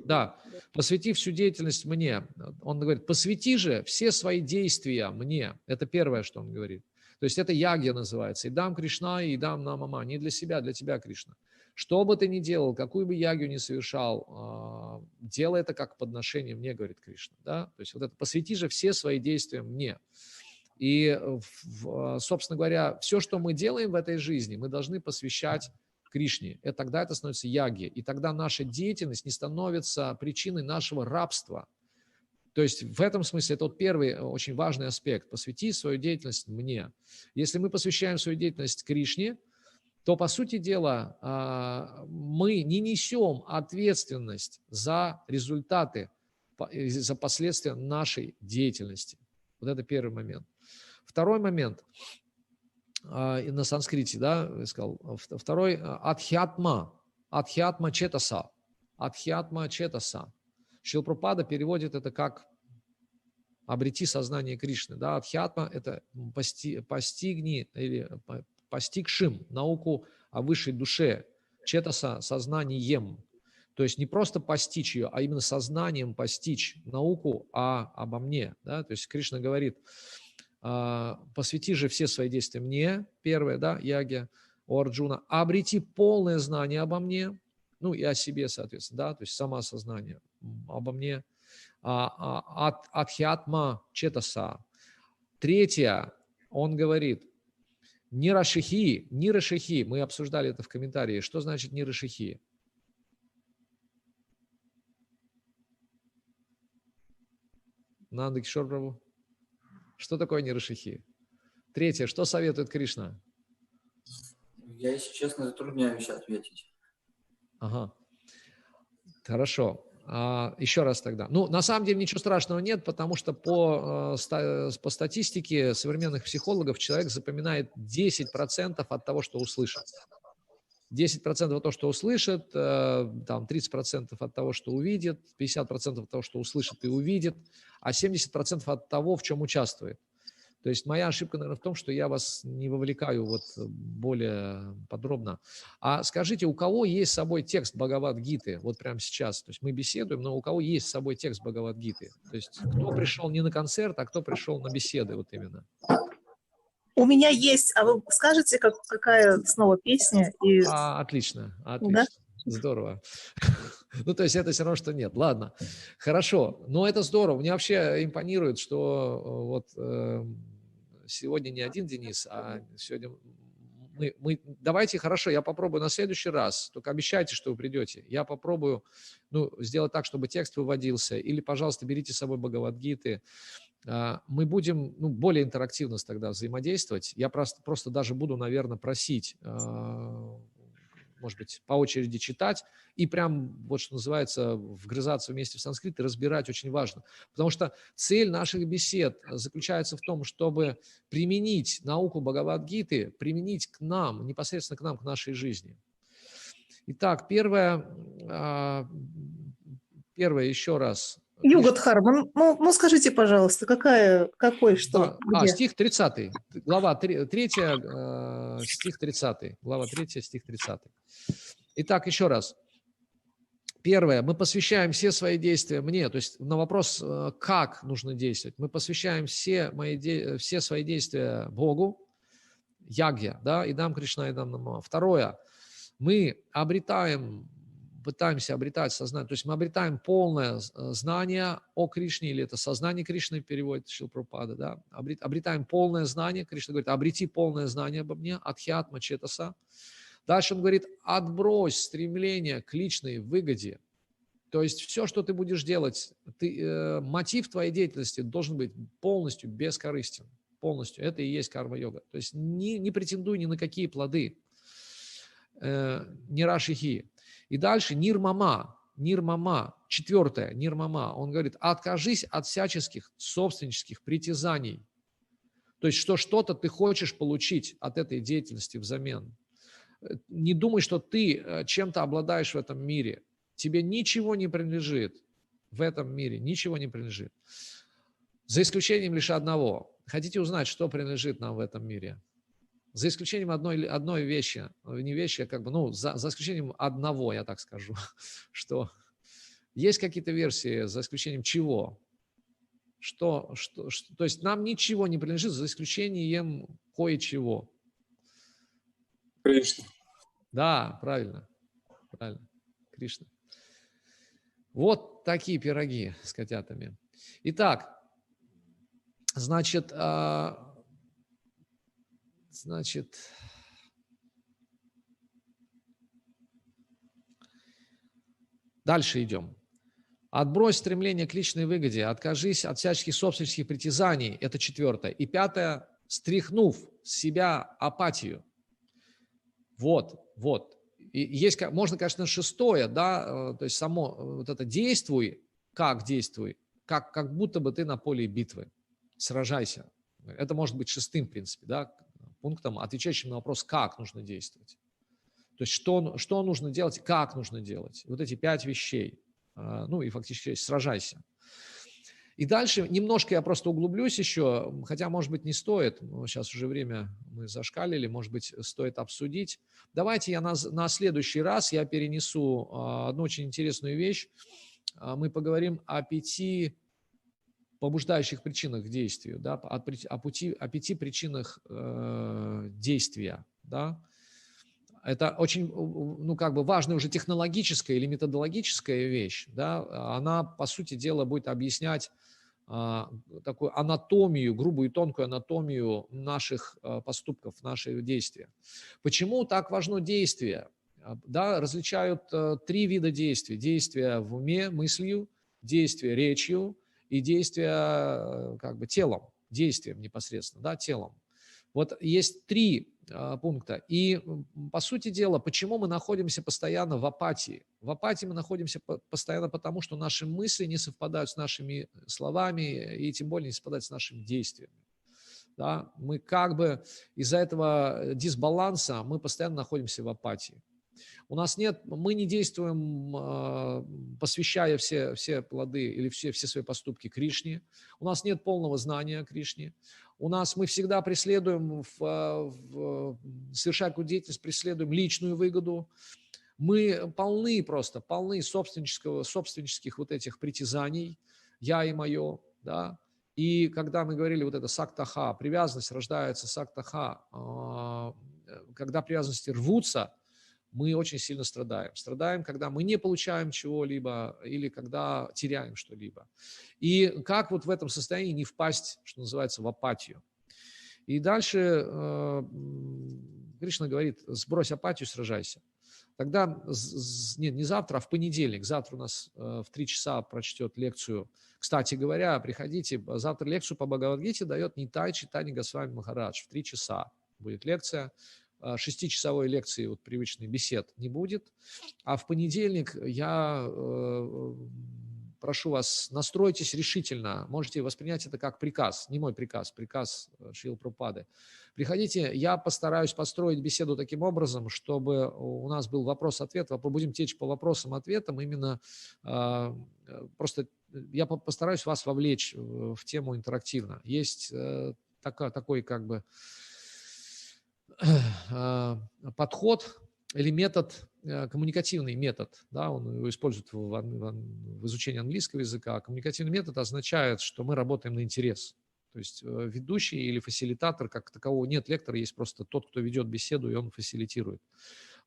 Да, посвятив всю деятельность мне. Он говорит, посвяти же все свои действия мне. Это первое, что он говорит. То есть это ягья называется. Идам Кришна и идам намама. Не для себя, для тебя, Кришна. Что бы ты ни делал, какую бы ягью ни совершал, делай это как подношение мне, говорит Кришна. Да? То есть вот это посвяти же все свои действия мне. И, собственно говоря, все, что мы делаем в этой жизни, мы должны посвящать Кришне. И тогда это становится яги. И тогда наша деятельность не становится причиной нашего рабства. То есть в этом смысле это вот первый очень важный аспект. Посвяти свою деятельность мне. Если мы посвящаем свою деятельность Кришне, то, по сути дела, мы не несем ответственность за результаты, за последствия нашей деятельности. Вот это первый момент. Второй момент на санскрите, да, я сказал. Второй адхьятма четаса. Адхьятма четаса. Шрила Прабхупада переводит это как обрети сознание Кришны. Да, адхьятма – это постигни или постигшим науку о высшей душе. Четаса – сознанием. То есть не просто постичь ее, а именно сознанием постичь науку обо мне. Да? То есть Кришна говорит, посвяти же все свои действия мне, первое, да, яги, у Арджуна, обрети полное знание обо мне, ну и о себе, соответственно, да, то есть самоосознание обо мне, адхьятма четаса. Третье, он говорит, нирашихи, мы обсуждали это в комментарии, что значит нирашихи? Нанда Кишор Прабху. Что такое нирашихи? Третье, что советует Кришна? Я, если честно, затрудняюсь ответить. Ага. Хорошо. Еще раз тогда. Ну, на самом деле ничего страшного нет, потому что по статистике современных психологов человек запоминает 10% от того, что услышит. 10% от того, что услышит, там 30% от того, что увидит, 50% от того, что услышит и увидит, а 70% от того, в чем участвует. То есть моя ошибка, наверное, в том, что я вас не вовлекаю вот более подробно. А скажите, у кого есть с собой текст Бхагавад-гиты вот прямо сейчас? То есть мы беседуем, но у кого есть с собой текст Бхагавад-гиты? То есть кто пришел не на концерт, а кто пришел на беседы вот именно? У меня есть, а вы скажете, какая снова песня? Отлично, Да? Здорово. Ну, то есть это все равно, что нет. Ладно, хорошо. Но это здорово. Мне вообще импонирует, что вот сегодня не один Денис, а сегодня давайте, хорошо, я попробую на следующий раз, только обещайте, что вы придете. Я попробую сделать так, чтобы текст выводился, или, пожалуйста, берите с собой Бхагавад-гиты. Мы будем более интерактивно тогда взаимодействовать. Я просто даже буду, наверное, просить, может быть, по очереди читать и прям, вот что называется, вгрызаться вместе в санскрит и разбирать очень важно. Потому что цель наших бесед заключается в том, чтобы применить науку Бхагавад-гиты, применить к нам, непосредственно к нам, к нашей жизни. Итак, первое еще раз. Югадхарма, ну скажите, пожалуйста, какой, что, где? Стих 30, глава 3, стих 30, глава 3, стих 30. Итак, еще раз. Первое, мы посвящаем все свои действия мне, то есть на вопрос, как нужно действовать, мы посвящаем все свои действия Богу, Ягья, да, идам Кришна, идам Нама. Второе, мы пытаемся обретать сознание, то есть мы обретаем полное знание о Кришне, или это сознание Кришны переводит Шрила Прабхупада, да, обретаем полное знание, Кришна говорит, обрети полное знание обо мне, адхьятма четаса. Дальше он говорит, отбрось стремление к личной выгоде, то есть все, что ты будешь делать, мотив твоей деятельности должен быть полностью бескорыстен, полностью, это и есть карма-йога, то есть не претендуй ни на какие плоды, не рашихи. И дальше нирмама, четвертое, нирмама, он говорит, откажись от всяческих собственнических притязаний. То есть, что что-то ты хочешь получить от этой деятельности взамен. Не думай, что ты чем-то обладаешь в этом мире. Тебе ничего не принадлежит в этом мире, ничего не принадлежит. За исключением лишь одного. Хотите узнать, что принадлежит нам в этом мире? За исключением одной вещи, не вещи, а за исключением одного, я так скажу, что есть какие-то версии, за исключением чего? То есть нам ничего не принадлежит, за исключением кое-чего. Кришна. Да, правильно, Кришна. Вот такие пироги с котятами. Итак, значит, дальше идем. Отбрось стремление к личной выгоде, откажись от всяческих собственнических притязаний, это четвертое. И пятое, стряхнув с себя апатию. Вот. И есть, можно, конечно, шестое, да, то есть само вот это действуй, как будто бы ты на поле битвы, сражайся. Это может быть шестым, в принципе, да, пунктом, отвечающим на вопрос, как нужно действовать. То есть что нужно делать, как нужно делать. Вот эти 5 вещей. И фактически сражайся. И дальше немножко я просто углублюсь еще, хотя, может быть, не стоит. Сейчас уже время мы зашкалили, может быть, стоит обсудить. Давайте я на следующий раз я перенесу одну очень интересную вещь. Мы поговорим о 5 побуждающих причинах к действию, да, о 5 причинах действия, да. Это очень, важная уже технологическая или методологическая вещь, да, она, по сути дела, будет объяснять такую анатомию, грубую и тонкую анатомию наших поступков, наших действий. Почему так важно действие? Да, различают 3 вида действий. Действия в уме, мыслью, действия речью и действия телом, действием непосредственно, да, телом. Вот есть 3 пункта. И, по сути дела, почему мы находимся постоянно в апатии? В апатии мы находимся постоянно потому, что наши мысли не совпадают с нашими словами и тем более не совпадают с нашими действиями. Да? Мы как бы из-за этого дисбаланса мы постоянно находимся в апатии. У нас нет, мы не действуем, посвящая все плоды или все свои поступки Кришне. У нас нет полного знания о Кришне. Мы всегда преследуем, совершая какую-то деятельность, преследуем личную выгоду. Мы полны собственнических вот этих притязаний, я и мое, да. И когда мы говорили вот это сактаха, привязанность рождается сактаха, когда привязанности рвутся, мы очень сильно страдаем. Страдаем, когда мы не получаем чего-либо или когда теряем что-либо. И как вот в этом состоянии не впасть, что называется, в апатию. И дальше Кришна говорит, сбрось апатию, сражайся. Тогда, не завтра, а в понедельник. Завтра у нас в 3 часа прочтет лекцию. Кстати говоря, приходите, завтра лекцию по Бхагавад-гите дает Нитай Чайтанья Госвами Махарадж. В 3 часа будет лекция. 6-часовой лекции, вот привычной бесед не будет. А в понедельник я прошу вас, настройтесь решительно. Можете воспринять это как приказ, не мой приказ, приказ Шрилы Прабхупады. Приходите, я постараюсь построить беседу таким образом, чтобы у нас был вопрос-ответ. Будем течь по вопросам-ответам. Именно просто я постараюсь вас вовлечь в тему интерактивно. Есть такой как бы подход или метод, коммуникативный метод, да, он его использует в изучении английского языка. Коммуникативный метод означает, что мы работаем на интерес. То есть ведущий или фасилитатор, как такового нет, лектора есть просто тот, кто ведет беседу, и он фасилитирует.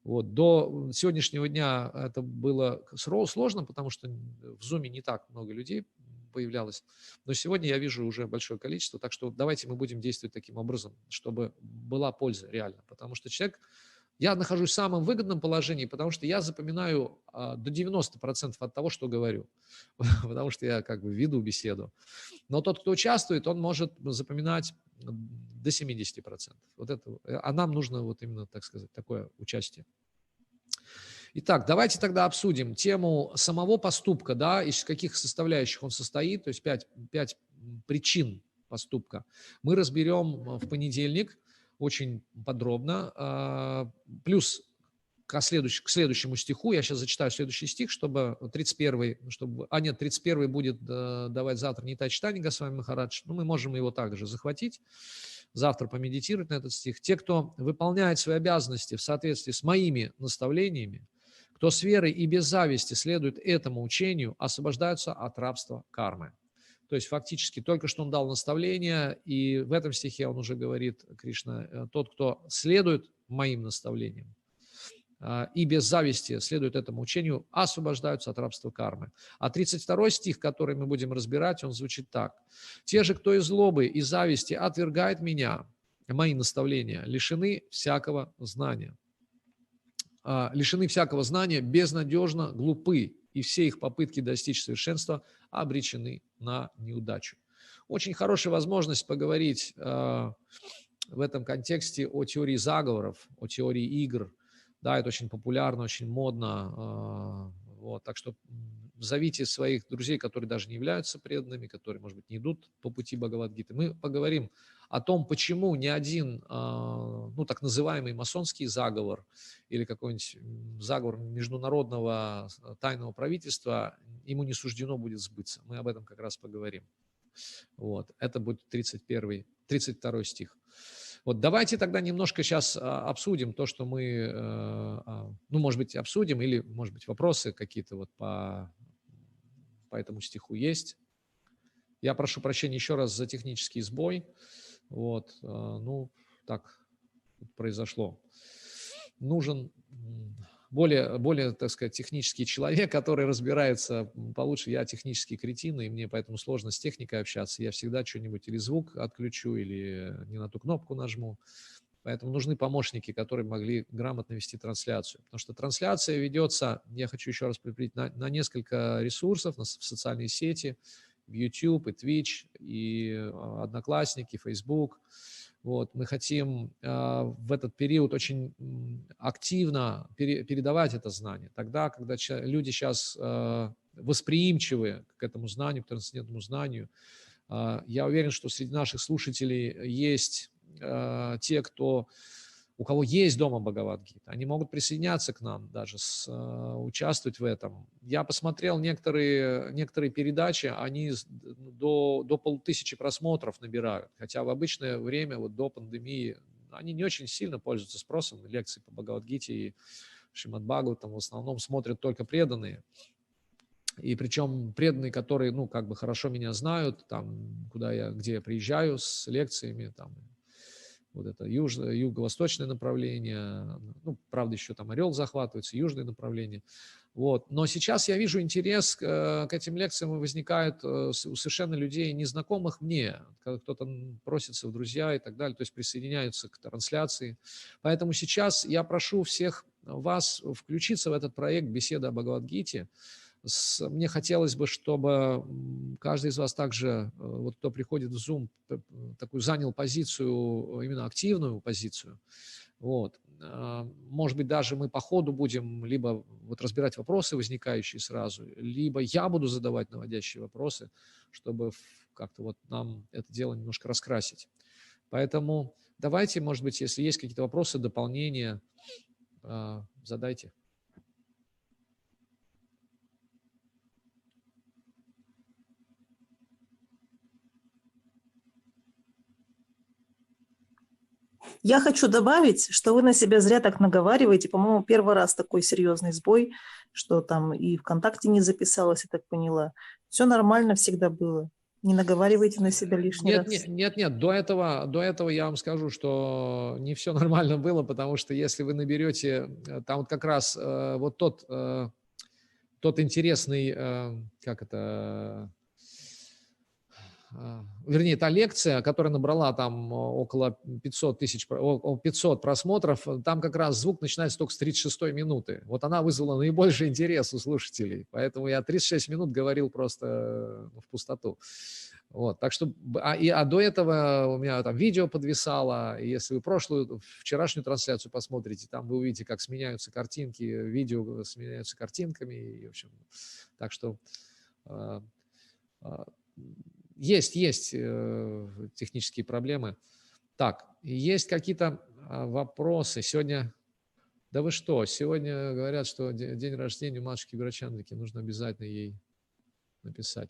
Вот. До сегодняшнего дня это было сложно, потому что в Zoom не так много людей появлялось. Но сегодня я вижу уже большое количество, так что давайте мы будем действовать таким образом, чтобы была польза реально. Потому что я нахожусь в самом выгодном положении, потому что я запоминаю до 90% от того, что говорю, потому что я как бы веду беседу. Но тот, кто участвует, он может запоминать до 70%. Вот это, а нам нужно вот именно, так сказать, такое участие. Итак, давайте тогда обсудим тему самого поступка, да, из каких составляющих он состоит, то есть 5 причин поступка. Мы разберем в понедельник очень подробно, плюс к следующему стиху, я сейчас зачитаю следующий стих, чтобы 31-й, 31-й будет давать завтра Нитай Чайтанья Госвами Махарадж, мы можем его также захватить, завтра помедитировать на этот стих. Те, кто выполняет свои обязанности в соответствии с моими наставлениями, кто с верой и без зависти следует этому учению, освобождаются от рабства кармы. То есть фактически только что он дал наставление, и в этом стихе он уже говорит, Кришна, тот, кто следует моим наставлениям и без зависти следует этому учению, освобождаются от рабства кармы. А 32 стих, который мы будем разбирать, он звучит так. «Те же, кто из злобы и зависти отвергает меня, мои наставления, лишены всякого знания. Лишены всякого знания, безнадежно глупы, и все их попытки достичь совершенства обречены на неудачу». Очень хорошая возможность поговорить в этом контексте о теории заговоров, о теории игр. Да, это очень популярно, очень модно. Вот, так что зовите своих друзей, которые даже не являются преданными, которые, может быть, не идут по пути Бхагавад-гиты. Мы поговорим о том, почему ни один, так называемый масонский заговор или какой-нибудь заговор международного тайного правительства, ему не суждено будет сбыться. Мы об этом как раз поговорим. Вот. Это будет 32 стих. Вот давайте тогда немножко сейчас обсудим то, что мы, может быть, обсудим, или, может быть, вопросы какие-то вот по этому стиху есть. Я прошу прощения еще раз за технический сбой. Вот, так произошло. Нужен более, так сказать, технический человек, который разбирается получше. Я технический кретин, и мне поэтому сложно с техникой общаться. Я всегда что-нибудь или звук отключу, или не на ту кнопку нажму. Поэтому нужны помощники, которые могли грамотно вести трансляцию. Потому что трансляция ведется, я хочу еще раз предупредить, на несколько ресурсов, в социальные сети, в YouTube, и Twitch, и Одноклассники, Facebook. Вот, мы хотим в этот период очень активно передавать это знание. Тогда, когда люди сейчас восприимчивы к этому знанию, к трансцендентному знанию, я уверен, что среди наших слушателей есть те, у кого есть дома Бхагавад-гита. Они могут присоединяться к нам даже, участвовать в этом. Я посмотрел некоторые передачи, они до 1500 просмотров набирают. Хотя в обычное время, вот до пандемии, они не очень сильно пользуются спросом. Лекции по Бхагавад-гите и Шримад-Бхагаватам в основном смотрят только преданные. И причем преданные, которые, ну, как бы хорошо меня знают, там, где я приезжаю с лекциями, там, вот это юго-восточное направление, ну, правда, еще там Орел захватывается, южное направление. Вот. Но сейчас я вижу интерес к этим лекциям возникает у совершенно людей, незнакомых мне, когда кто-то просится в друзья и так далее, то есть присоединяются к трансляции. Поэтому сейчас я прошу всех вас включиться в этот проект «Беседа о Бхагавад-гите». Мне хотелось бы, чтобы каждый из вас также, вот кто приходит в Zoom, такую занял позицию, именно активную позицию. Вот. Может быть, даже мы по ходу будем либо вот разбирать вопросы, возникающие сразу, либо я буду задавать наводящие вопросы, чтобы как-то вот нам это дело немножко раскрасить. Поэтому давайте, может быть, если есть какие-то вопросы, дополнения, задайте. Я хочу добавить, что вы на себя зря так наговариваете. По-моему, первый раз такой серьезный сбой, что там и ВКонтакте не записалось, я так поняла. Все нормально всегда было. Не наговаривайте на себя лишний раз. Нет, до этого я вам скажу, что не все нормально было, потому что если вы наберете, там вот как раз вот тот интересный, как это... Вернее, та лекция, которая набрала там около 500 просмотров, там как раз звук начинается только с 36 минуты. Вот она вызвала наибольший интерес у слушателей. Поэтому я 36 минут говорил просто в пустоту. Вот, так что, до этого у меня там видео подвисало, и если вы вчерашнюю трансляцию посмотрите, там вы увидите, как сменяются картинки, видео сменяются картинками, и, в общем, так что... Есть технические проблемы. Так, есть какие-то вопросы? Сегодня, да вы что, сегодня говорят, что день рождения у матушки Вирачандрики, нужно обязательно ей написать.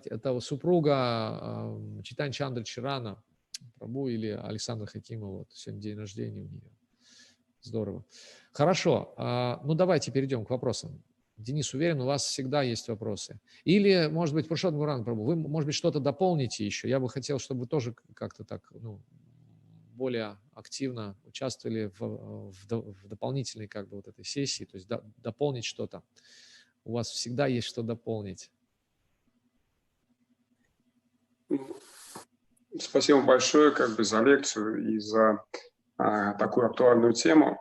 Это супруга Чайтанья Чандры Чарана Прабу или Александра Хакимова. Вот, сегодня день рождения у нее. Здорово. Хорошо, ну давайте перейдем к вопросам. Денис, уверен, у вас всегда есть вопросы. Или, может быть, Пуршотам Гуран Прабу, вы, может быть, что-то дополните еще. Я бы хотел, чтобы вы тоже как-то так, более активно участвовали в дополнительной как бы вот этой сессии, то есть дополнить что-то. У вас всегда есть что дополнить. Спасибо большое за лекцию и за такую актуальную тему.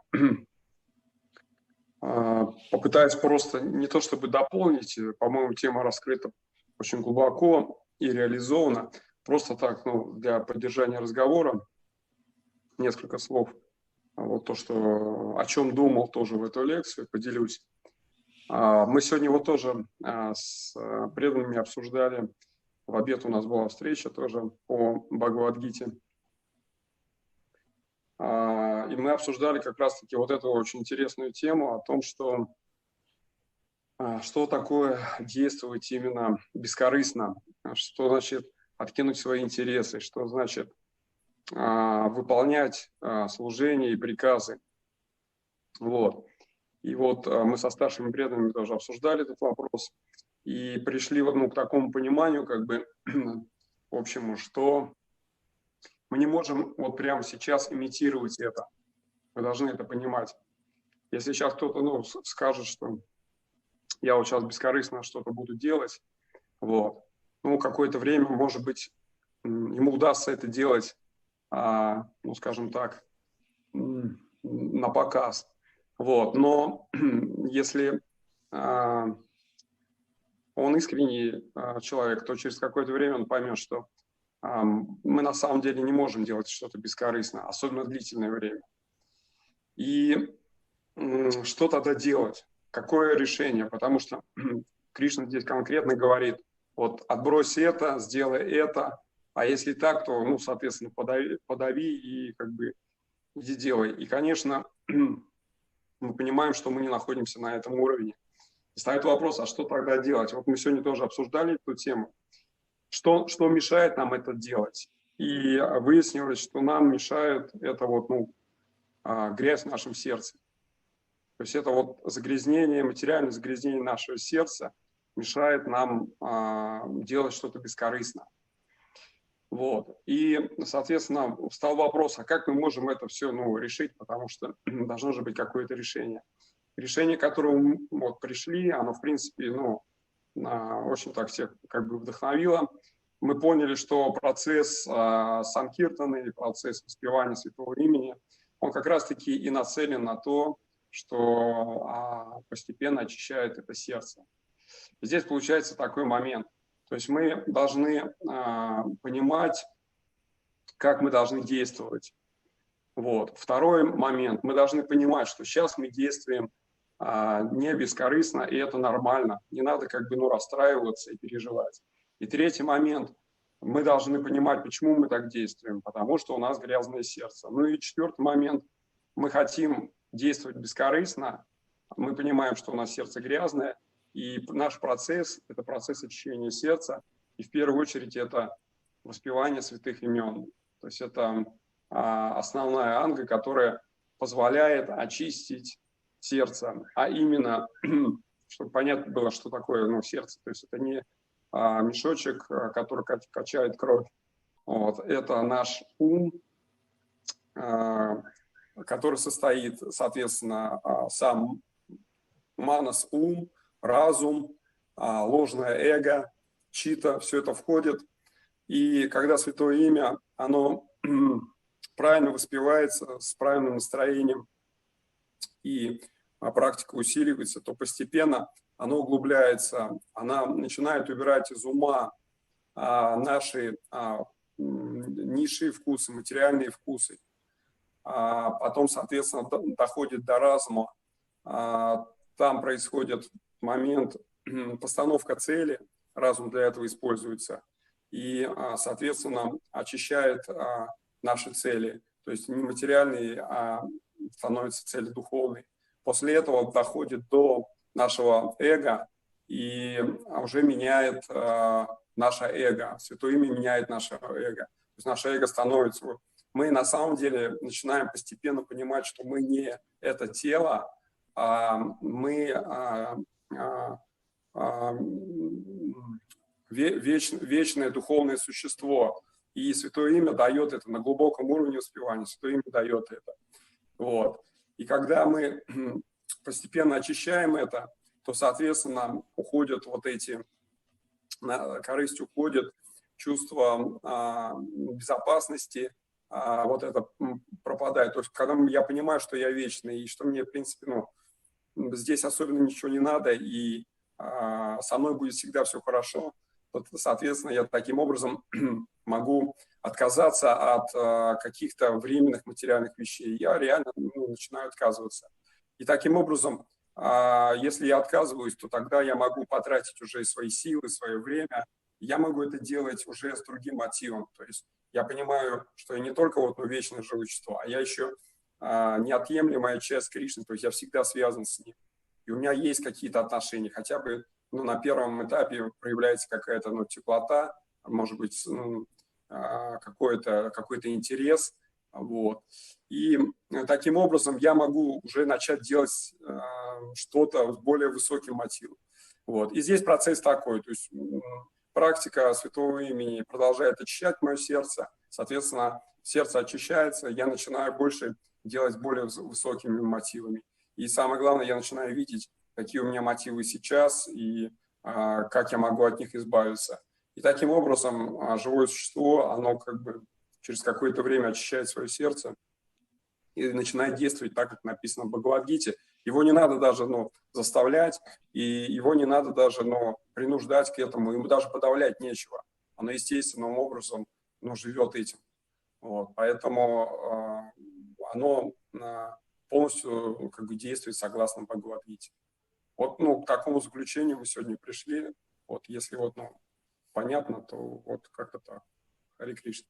Попытаюсь просто не то чтобы дополнить, по-моему, тема раскрыта очень глубоко и реализована. Просто так, для поддержания разговора несколько слов. Вот то, о чем думал тоже в эту лекцию, поделюсь. Мы сегодня тоже с преданными обсуждали, в обед у нас была встреча тоже по Бхагавад-гите. И мы обсуждали как раз-таки вот эту очень интересную тему о том, что такое действовать именно бескорыстно, что значит откинуть свои интересы, что значит выполнять служение и приказы. Вот. И вот мы со старшими преданными тоже обсуждали этот вопрос и пришли к такому пониманию, в общем, что мы не можем вот прямо сейчас имитировать это. Вы должны это понимать. Если сейчас кто-то скажет, что я вот сейчас бескорыстно что-то буду делать, какое-то время, может быть, ему удастся это делать, скажем так, на показ. Но если он искренний человек, то через какое-то время он поймет, что мы на самом деле не можем делать что-то бескорыстно, особенно длительное время. И что тогда делать? Какое решение? Потому что Кришна здесь конкретно говорит, вот отбрось это, сделай это, а если так, то, ну, соответственно, подави и как бы иди делай. И, конечно, мы понимаем, что мы не находимся на этом уровне. И стоит вопрос, а что тогда делать? Вот мы сегодня тоже обсуждали эту тему. Что мешает нам это делать? И выяснилось, что нам мешает это вот, ну, грязь в нашем сердце. То есть это вот загрязнение, материальное загрязнение нашего сердца мешает нам делать что-то бескорыстно. Вот. И, соответственно, встал вопрос, а как мы можем это все, ну, решить, потому что должно же быть какое-то решение. Решение, к которому вот пришли, оно, в принципе, ну, очень так всех как бы вдохновило. Мы поняли, что процесс санкиртаны, процесс воспевания святого имени, он как раз-таки и нацелен на то, что постепенно очищает это сердце. Здесь получается такой момент. То есть мы должны понимать, как мы должны действовать. Вот. Второй момент. Мы должны понимать, что сейчас мы действуем не бескорыстно, и это нормально. Не надо как бы, ну, расстраиваться и переживать. И третий момент. Мы должны понимать, почему мы так действуем. Потому что у нас грязное сердце. Ну и четвертый момент. Мы хотим действовать бескорыстно. Мы понимаем, что у нас сердце грязное. И наш процесс – это процесс очищения сердца. И в первую очередь это воспевание святых имен. То есть это основная анга, которая позволяет очистить сердце. А именно, чтобы понятно было, что такое, ну, сердце. То есть это не мешочек, который качает кровь. Вот. Это наш ум, который состоит, соответственно, сам манас, ум, разум, ложное эго, чита, все это входит. И когда святое имя, оно правильно воспевается, с правильным настроением, и практика усиливается, то постепенно оно углубляется, она начинает убирать из ума наши низшие вкусы, материальные вкусы. Потом, соответственно, доходит до разума. Там происходит момент постановка цели, разум для этого используется, и, соответственно, очищает наши цели. То есть не материальные, а становятся цели духовные. После этого доходит до нашего эго и уже меняет наше эго. Святое имя меняет наше эго. То есть наше эго становится... Мы на самом деле начинаем постепенно понимать, что мы не это тело, а мы вечное духовное существо. И Святое Имя дает это на глубоком уровне воспевания. Святое Имя дает это. Вот. И когда мы постепенно очищаем это, то, соответственно, уходят вот эти, корысть уходит, чувство безопасности, вот это пропадает. То есть, когда я понимаю, что я вечный, и что мне, в принципе, ну, здесь особенно ничего не надо, и со мной будет всегда все хорошо, то, соответственно, я таким образом могу отказаться от каких-то временных материальных вещей. Я реально начинаю отказываться. И таким образом, если я отказываюсь, то тогда я могу потратить уже свои силы, свое время. Я могу это делать уже с другим мотивом. То есть я понимаю, что я не только вот, вечное живущество, а я еще неотъемлемая часть Кришны. То есть я всегда связан с ним. И у меня есть какие-то отношения. Хотя бы на первом этапе проявляется какая-то теплота, может быть, какой-то интерес. Вот. И таким образом я могу уже начать делать что-то с более высоким мотивом. Вот. И здесь процесс такой. То есть практика святого имени продолжает очищать мое сердце. Соответственно, сердце очищается, я начинаю больше делать более высокими мотивами. И самое главное, я начинаю видеть, какие у меня мотивы сейчас и как я могу от них избавиться. И таким образом живое существо, оно как бы через какое-то время очищает свое сердце и начинает действовать так, как написано в Бхагавад-гите. Его не надо даже заставлять, и его не надо даже принуждать к этому, ему даже подавлять нечего. Оно естественным образом ну, живет этим. Вот, поэтому оно полностью как бы действует согласно Бхагавад-гите. Вот, ну, к такому заключению мы сегодня пришли. Вот, если вот, ну, понятно, то вот как-то так. Харе Кришна.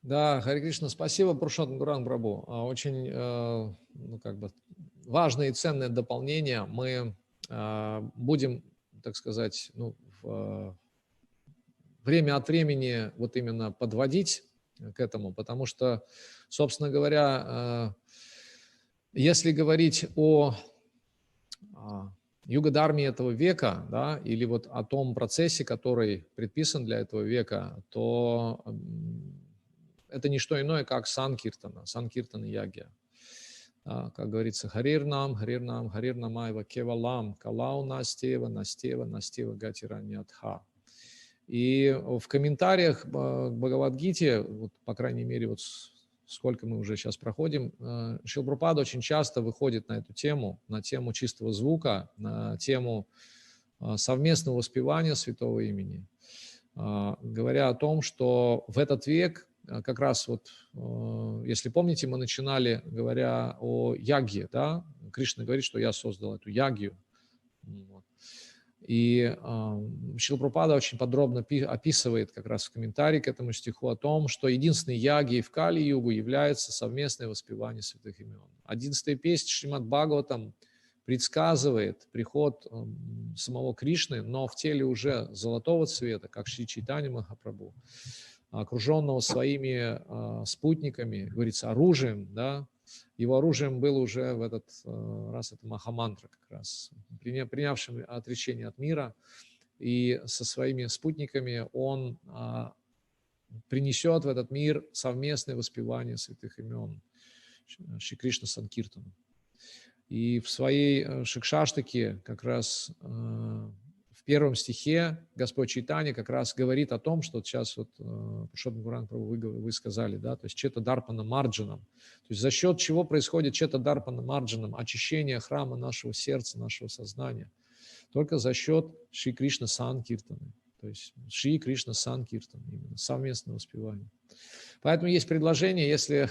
Да, Харе Кришна, спасибо, Пурушоттам Гуран Прабху. Очень ну, как бы важное и ценное дополнение. Мы будем, так сказать, ну, время от времени вот именно подводить к этому, потому что, собственно говоря, если говорить о юга-дхарме этого века, да, или вот о том процессе, который предписан для этого века, то это не что иное, как санкиртана ягья. Как говорится, харирнам, харирнам, харирнамайва кевалам, калау настева, настева, настева гатираньятха. И в комментариях к Бхагавад-гите, вот, по крайней мере, вот сколько мы уже сейчас проходим, Шрила Прабхупада очень часто выходит на эту тему, на тему чистого звука, на тему совместного воспевания святого имени, говоря о том, что в этот век, как раз вот, если помните, мы начинали, говоря о ягье, да, Кришна говорит, что я создал эту ягью. Вот. И Шрила Прабхупада очень подробно описывает как раз в комментарии к этому стиху о том, что единственной ягьей в Кали-югу является совместное воспевание святых имен. 11-я песня Шримад Бхагаватам предсказывает приход самого Кришны, но в теле уже золотого цвета, как Шри Чайтанья Махапрабху, окруженного своими спутниками, говорится, оружием, да. Его оружием был уже в этот раз это Махамантра как раз, принявшим отречение от мира, и со своими спутниками он принесет в этот мир совместное воспевание святых имен Шри Кришна Санкиртана. И в своей Шикшаштаке как раз в первом стихе Господь Чайтанья как раз говорит о том, что вот сейчас вот Пурушоттам Гуран Прабху вы сказали, да, то есть чета дарпана марджанам, то есть за счет чего происходит чета дарпана марджанам, очищение храма нашего сердца, нашего сознания, только за счет Шри Кришна Санкиртаны, то есть Шри Кришна Санкиртана, именно совместное воспевание. Поэтому есть предложение, если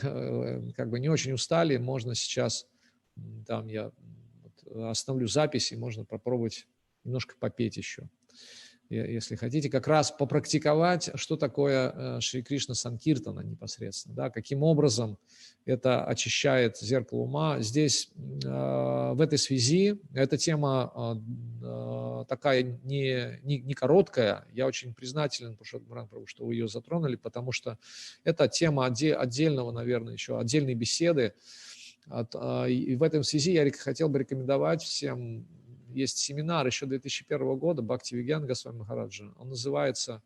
как бы не очень устали, можно сейчас, там я остановлю запись, и можно попробовать немножко попеть еще, если хотите, как раз попрактиковать, что такое Шри Кришна Санкиртана непосредственно, да, каким образом это очищает зеркало ума. Здесь в этой связи эта тема такая не короткая, я очень признателен, Пурушоттам Гуран Прабху, что вы ее затронули, потому что это тема отдельного, наверное, еще отдельной беседы. И в этом связи я хотел бы рекомендовать всем. Есть семинар еще 2001 года Бхактивигьяна Госвами Махараджа. Он называется,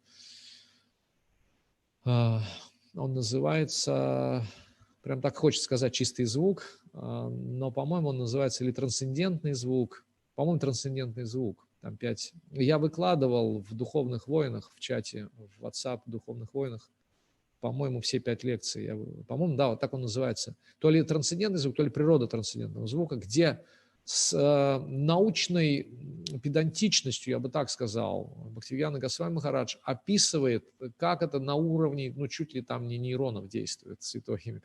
прям так хочется сказать, чистый звук, но, по-моему, он называется или трансцендентный звук. По-моему, трансцендентный звук. Там 5. Я выкладывал в Духовных войнах, в чате, в WhatsApp Духовных войнах, по-моему, все 5 лекций. По-моему, да, вот так он называется. То ли трансцендентный звук, то ли природа трансцендентного звука, где с научной педантичностью, я бы так сказал, Бхактивигьяна Госвами Махарадж описывает, как это на уровне, ну, чуть ли там не нейронов действует, святое имя,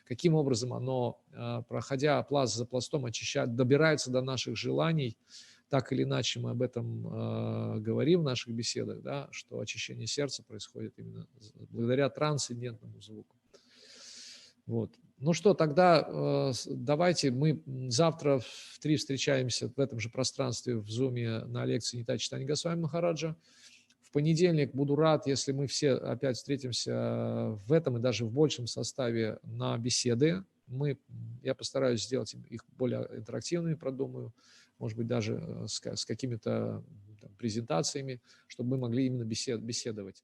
каким образом оно, проходя пласт за пластом, очищает, добирается до наших желаний. Так или иначе мы об этом говорим в наших беседах, да, что очищение сердца происходит именно благодаря трансцендентному звуку. Вот. Ну что, тогда давайте мы завтра в 3 встречаемся в этом же пространстве в Зуме на лекции Нитая Чайтанья Госвами Махараджа. В понедельник буду рад, если мы все опять встретимся в этом и даже в большем составе на беседы. Я постараюсь сделать их более интерактивными, продумаю, может быть, даже с какими-то презентациями, чтобы мы могли именно беседовать.